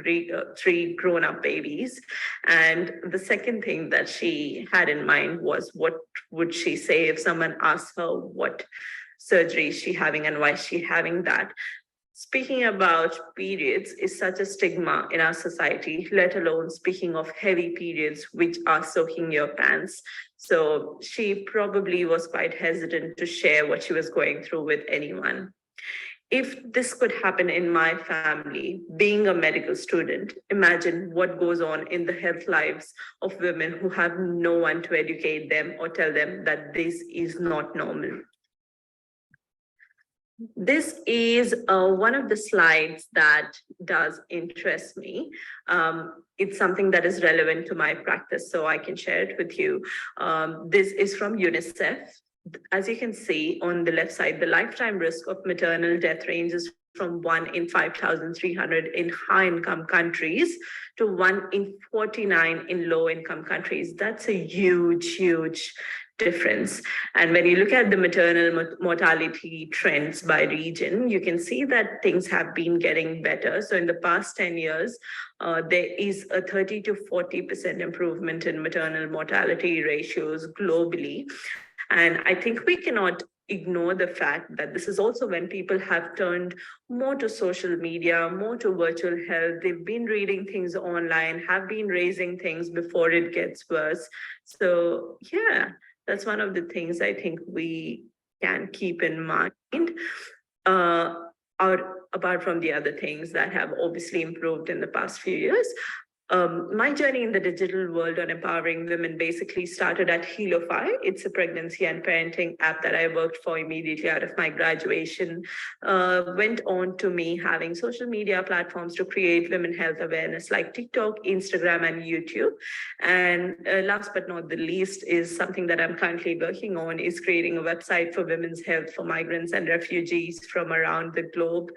grown-up babies? And the second thing that she had in mind was, what would she say if someone asked her what surgery is she having and why is she having that? Speaking about periods is such a stigma in our society, let alone speaking of heavy periods, which are soaking your pants. So she probably was quite hesitant to share what she was going through with anyone. If this could happen in my family, being a medical student, imagine what goes on in the health lives of women who have no one to educate them or tell them that this is not normal. This is one of the slides that does interest me. It's something that is relevant to my practice, so I can share it with you. This is from UNICEF. As you can see on the left side, the lifetime risk of maternal death ranges from 1 in 5,300 in high-income countries to 1 in 49 in low-income countries. That's a huge, huge difference. And when you look at the maternal mortality trends by region, you can see that things have been getting better. So in the past 10 years, there is a 30 to 40% improvement in maternal mortality ratios globally. And I think we cannot ignore the fact that this is also when people have turned more to social media, more to virtual health. They've been reading things online, have been raising things before it gets worse. So yeah, that's one of the things I think we can keep in mind. Apart from the other things that have obviously improved in the past few years. My journey in the digital world on empowering women basically started at Helofy. It's a pregnancy and parenting app that I worked for immediately out of my graduation. Went on to me having social media platforms to create women health awareness like TikTok, Instagram, and YouTube. And last but not the least is something that I'm currently working on is creating a website for women's health for migrants and refugees from around the globe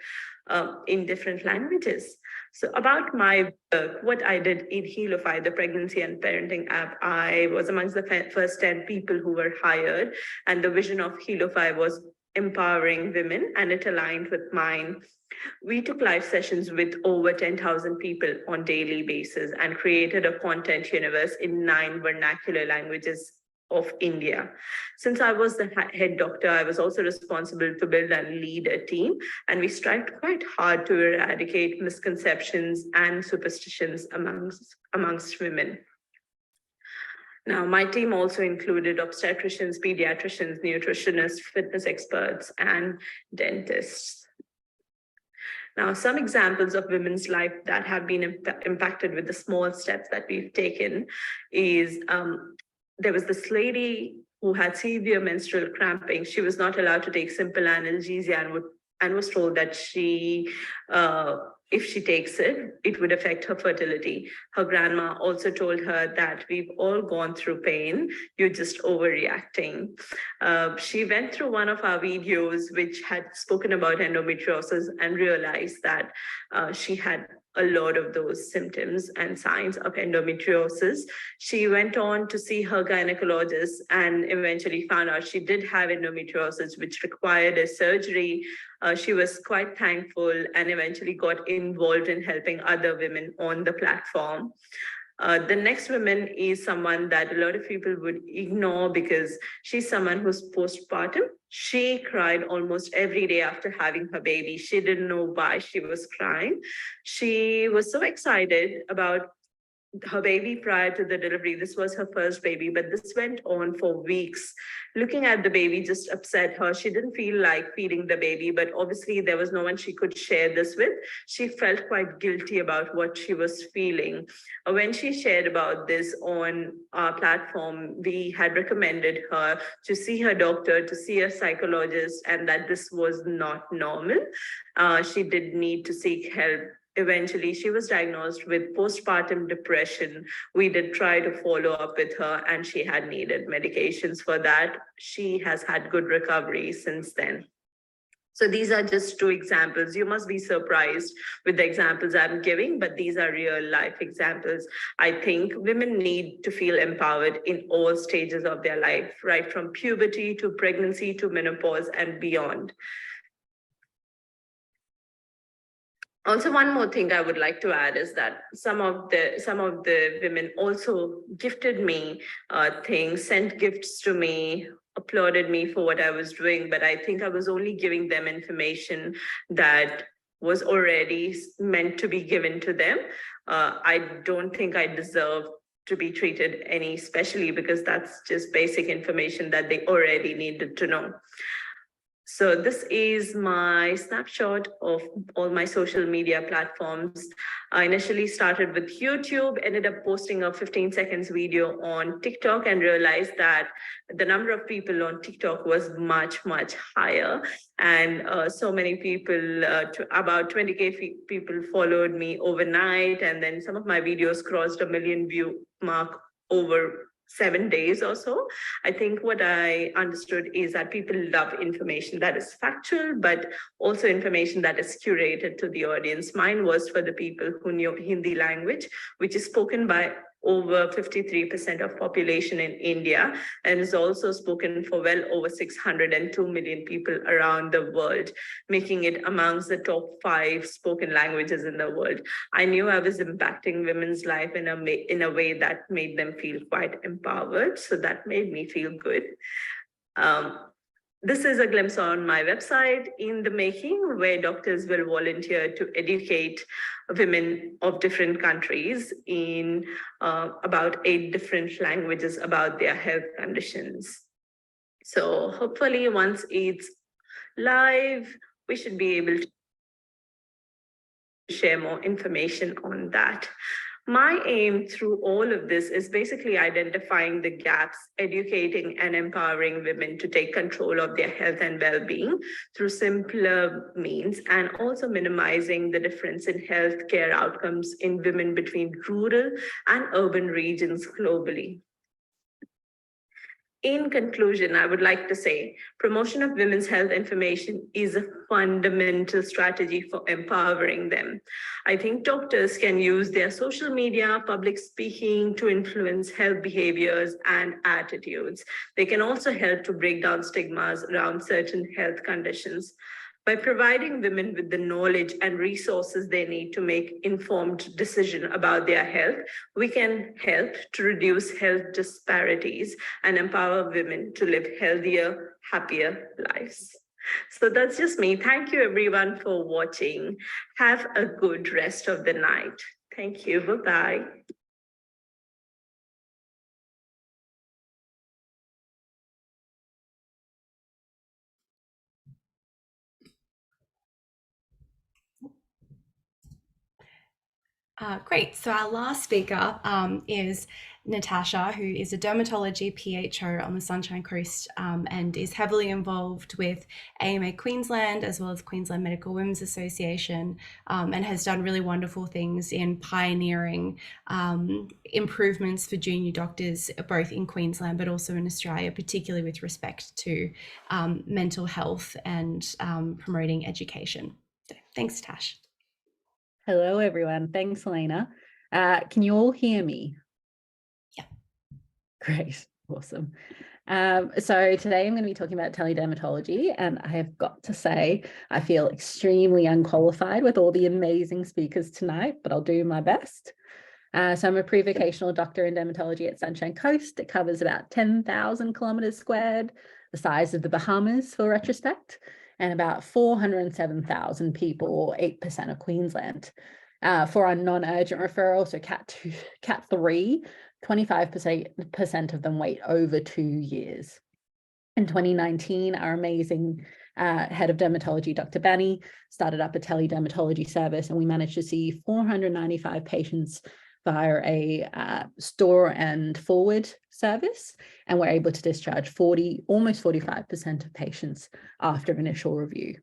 in different languages. So about my work, what I did in Helofy, the pregnancy and parenting app, I was amongst the first 10 people who were hired. And the vision of Helofy was empowering women, and it aligned with mine. We took live sessions with over 10,000 people on daily basis and created a content universe in 9 vernacular languages of India. Since I was the head doctor, I was also responsible to build and lead a team, and we strived quite hard to eradicate misconceptions and superstitions amongst women. Now, my team also included obstetricians, pediatricians, nutritionists, fitness experts, and dentists. Now, some examples of women's life that have been impacted with the small steps that we've taken is there was this lady who had severe menstrual cramping. She was not allowed to take simple analgesia and was told that if she takes it, it would affect her fertility. Her grandma also told her that we've all gone through pain, you're just overreacting. She went through one of our videos which had spoken about endometriosis and realized that she had a lot of those symptoms and signs of endometriosis. She went on to see her gynecologist and eventually found out she did have endometriosis, which required a surgery. She was quite thankful and eventually got involved in helping other women on the platform. The next woman is someone that a lot of people would ignore because she's someone who's postpartum. She cried almost every day after having her baby. She didn't know why she was crying. She was so excited about her baby prior to the delivery. This was her first baby, but this went on for weeks. Looking at the baby just upset her. She didn't feel like feeding the baby, but obviously there was no one she could share this with. She felt quite guilty about what she was feeling. When she shared about this on our platform, we had recommended her to see her doctor, to see a psychologist, and that this was not normal. She did need to seek help. Eventually, she was diagnosed with postpartum depression. We did try to follow up with her, and she had needed medications for that. She has had good recovery since then. So these are just 2 examples. You must be surprised with the examples I'm giving, but these are real life examples. I think women need to feel empowered in all stages of their life, right from puberty to pregnancy to menopause and beyond. Also, one more thing I would like to add is that some of the women also gifted me things, sent gifts to me, applauded me for what I was doing, but I think I was only giving them information that was already meant to be given to them. I don't think I deserve to be treated any specially because that's just basic information that they already needed to know. So this is my snapshot of all my social media platforms. I initially started with YouTube, ended up posting a 15 seconds video on TikTok and realized that the number of people on TikTok was much, much higher. And so many people, about 20K people followed me overnight. And then some of my videos crossed 1 million view mark over 7 days or so. I think what I understood is that people love information that is factual, but also information that is curated to the audience. Mine was for the people who knew Hindi language, which is spoken by over 53% of population in India, and is also spoken for well over 602 million people around the world, making it amongst the top 5 spoken languages in the world. I knew I was impacting women's life in a way that made them feel quite empowered, so that made me feel good. This is a glimpse on my website in the making, where doctors will volunteer to educate women of different countries in about 8 different languages about their health conditions. So hopefully once it's live, we should be able to share more information on that. My aim through all of this is basically identifying the gaps, educating and empowering women to take control of their health and well-being through simpler means, and also minimizing the difference in healthcare outcomes in women between rural and urban regions globally. In conclusion, I would like to say promotion of women's health information is a fundamental strategy for empowering them. I think doctors can use their social media, public speaking to influence health behaviors and attitudes. They can also help to break down stigmas around certain health conditions. By providing women with the knowledge and resources they need to make informed decisions about their health, we can help to reduce health disparities and empower women to live healthier, happier lives. So that's just me. Thank you everyone for watching. Have a good rest of the night. Thank you. Bye-bye. Great. So our last speaker is Natasha, who is a dermatology PHO on the Sunshine Coast and is heavily involved with AMA Queensland as well as Queensland Medical Women's Association, and has done really wonderful things in pioneering improvements for junior doctors, both in Queensland but also in Australia, particularly with respect to mental health and promoting education. So, thanks, Tash. Hello, everyone. Thanks, Helena. Can you all hear me? Yeah. Great. Awesome. So today I'm going to be talking about teledermatology, and I have got to say I feel extremely unqualified with all the amazing speakers tonight, but I'll do my best. So I'm a pre-vocational doctor in dermatology at Sunshine Coast. It covers about 10,000 kilometers squared, the size of the Bahamas for retrospect, and about 407,000 people, or 8% of Queensland. For our non-urgent referral, so Cat 2, Cat 3, 25% of them wait over 2 years. In 2019, our amazing head of dermatology, Dr. Benny, started up a teledermatology service, and we managed to see 495 patients via a store and forward service, and we're able to discharge almost 45% of patients after initial review.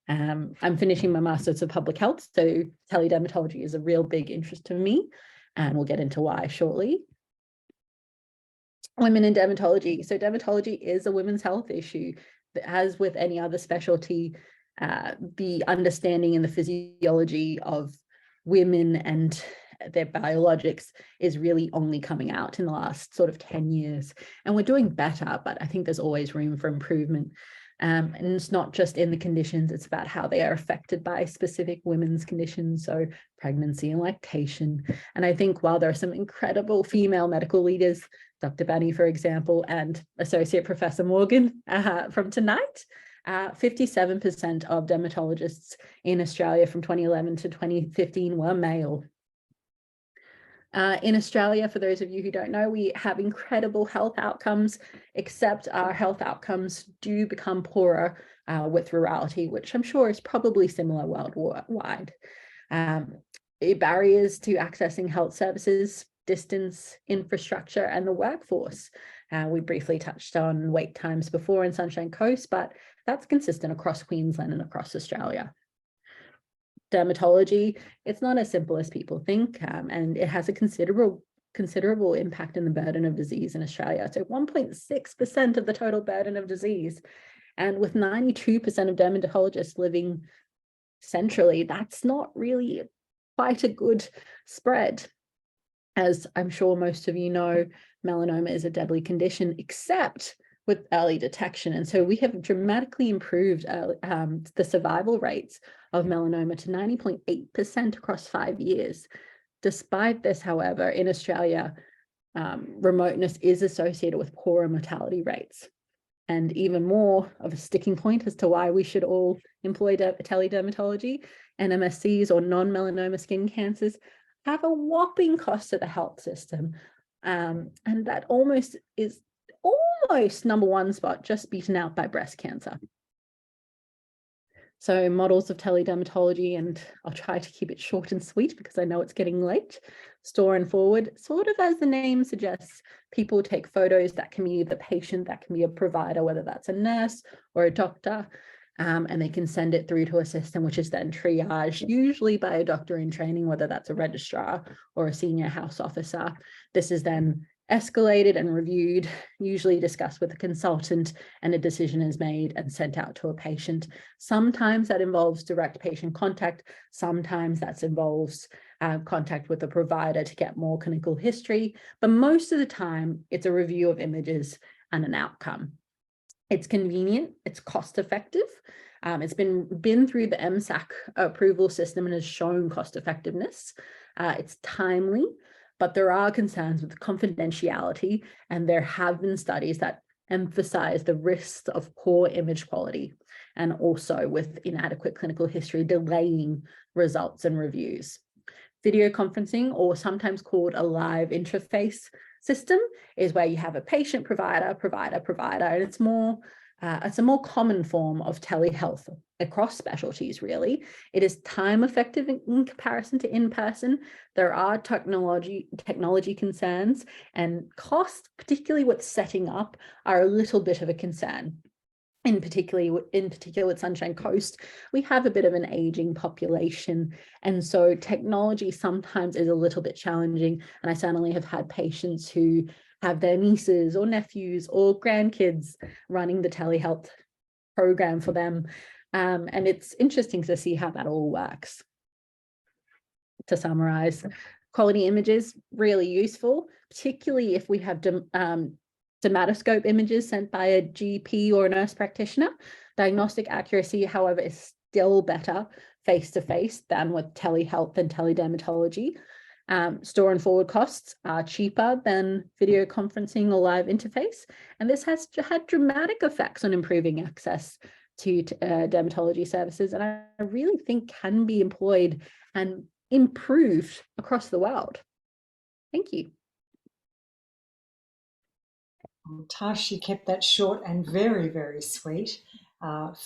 I'm finishing my Master's of Public Health, so teledermatology is a real big interest to me, and we'll get into why shortly. Women in dermatology. So dermatology is a women's health issue. As with any other specialty, the understanding and the physiology of women and their biologics is really only coming out in the last sort of 10 years. And we're doing better, but I think there's always room for improvement. And it's not just in the conditions, it's about how they are affected by specific women's conditions, so pregnancy and lactation. And I think while there are some incredible female medical leaders, Dr. Benny, for example, and Associate Professor Morgan from tonight, 57% of dermatologists in Australia from 2011 to 2015 were male. In Australia, for those of you who don't know, we have incredible health outcomes, except our health outcomes do become poorer with rurality, which I'm sure is probably similar worldwide. Barriers to accessing health services, distance, infrastructure, and the workforce. We briefly touched on wait times before in Sunshine Coast, but that's consistent across Queensland and across Australia. Dermatology, it's not as simple as people think, and it has a considerable impact in the burden of disease in Australia. So 1.6% of the total burden of disease. And with 92% of dermatologists living centrally, that's not really quite a good spread. As I'm sure most of you know, melanoma is a deadly condition, except with early detection. And so we have dramatically improved the survival rates of melanoma to 90.8% across 5 years. Despite this, however, in Australia, remoteness is associated with poorer mortality rates. And even more of a sticking point as to why we should all employ teledermatology, NMSCs or non-melanoma skin cancers have a whopping cost to the health system. And that almost number one spot, just beaten out by breast cancer. So models of teledermatology, and I'll try to keep it short and sweet because I know it's getting late. Store and forward, sort of as the name suggests, people take photos. That can be the patient, that can be a provider, whether that's a nurse or a doctor, and they can send it through to a system which is then triaged, usually by a doctor in training, whether that's a registrar or a senior house officer. This is then escalated and reviewed, usually discussed with a consultant, and a decision is made and sent out to a patient. Sometimes that involves direct patient contact. Sometimes that involves contact with a provider to get more clinical history. But most of the time, it's a review of images and an outcome. It's convenient, it's cost effective. It's been through the MSAC approval system and has shown cost effectiveness. It's timely, but there are concerns with confidentiality, and there have been studies that emphasize the risks of poor image quality and also with inadequate clinical history delaying results and reviews. Video conferencing, or sometimes called a live interface system, is where you have a patient, provider, and it's a more common form of telehealth across specialties, really. It is time effective in comparison to in-person. There are technology concerns, and costs, particularly with setting up, are a little bit of a concern. In particular with Sunshine Coast, we have a bit of an aging population, and so technology sometimes is a little bit challenging. And I certainly have had patients who have their nieces or nephews or grandkids running the telehealth program for them, and it's interesting to see how that all works. To summarize, quality images really useful, particularly if we have dermatoscope images sent by a GP or a nurse practitioner. Diagnostic accuracy, however, is still better face-to-face than with telehealth and teledermatology. Store and forward costs are cheaper than video conferencing or live interface, and this has had dramatic effects on improving access to dermatology services, and I really think can be employed and improved across the world. Thank you. Tash, you kept that short and very, very sweet.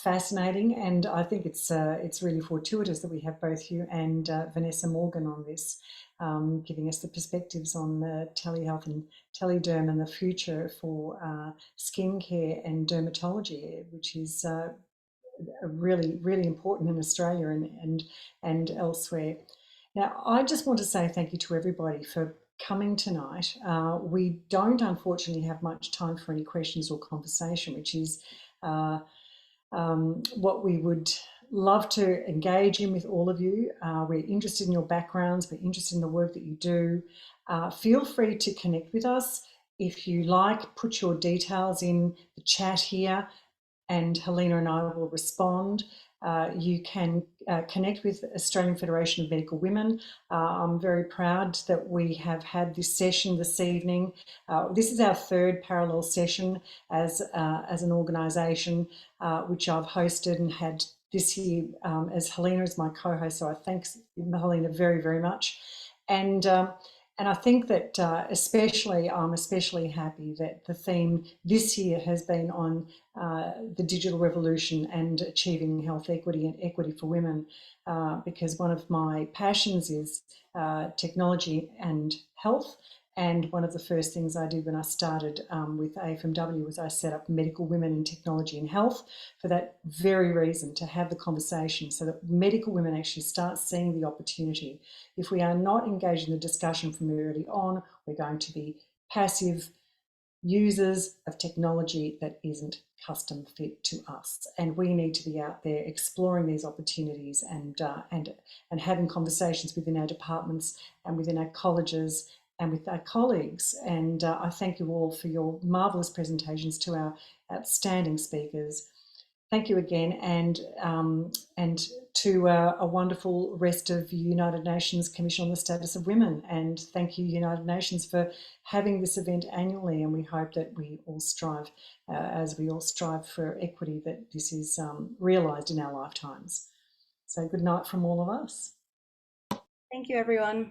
Fascinating, and I think it's really fortuitous that we have both you and Vanessa Morgan on this, giving us the perspectives on telehealth and telederm and the future for skincare and dermatology, which is really, really important in Australia and elsewhere. Now, I just want to say thank you to everybody for coming tonight. We don't unfortunately have much time for any questions or conversation, which is what we would love to engage in with all of you. We're interested in your backgrounds, we're interested in the work that you do. Feel free to connect with us. If you like, put your details in the chat here and Helena and I will respond. You can connect with Australian Federation of Medical Women. I'm very proud that we have had this session this evening. This is our third parallel session as an organisation, which I've hosted and had this year as Helena is my co-host. So I thank Helena very, very much. And I think that I'm especially happy that the theme this year has been on the digital revolution and achieving health equity and equity for women, because one of my passions is technology and health. And one of the first things I did when I started with AFMW was I set up Medical Women in Technology and Health for that very reason, to have the conversation so that medical women actually start seeing the opportunity. If we are not engaged in the discussion from early on, we're going to be passive users of technology that isn't custom fit to us. And we need to be out there exploring these opportunities and having conversations within our departments and within our colleges and with our colleagues. And I thank you all for your marvellous presentations, to our outstanding speakers. Thank you again, and to a wonderful rest of the United Nations Commission on the Status of Women. And thank you, United Nations, for having this event annually. And we hope that we all strive, as we all strive for equity, that this is realised in our lifetimes. So good night from all of us. Thank you, everyone.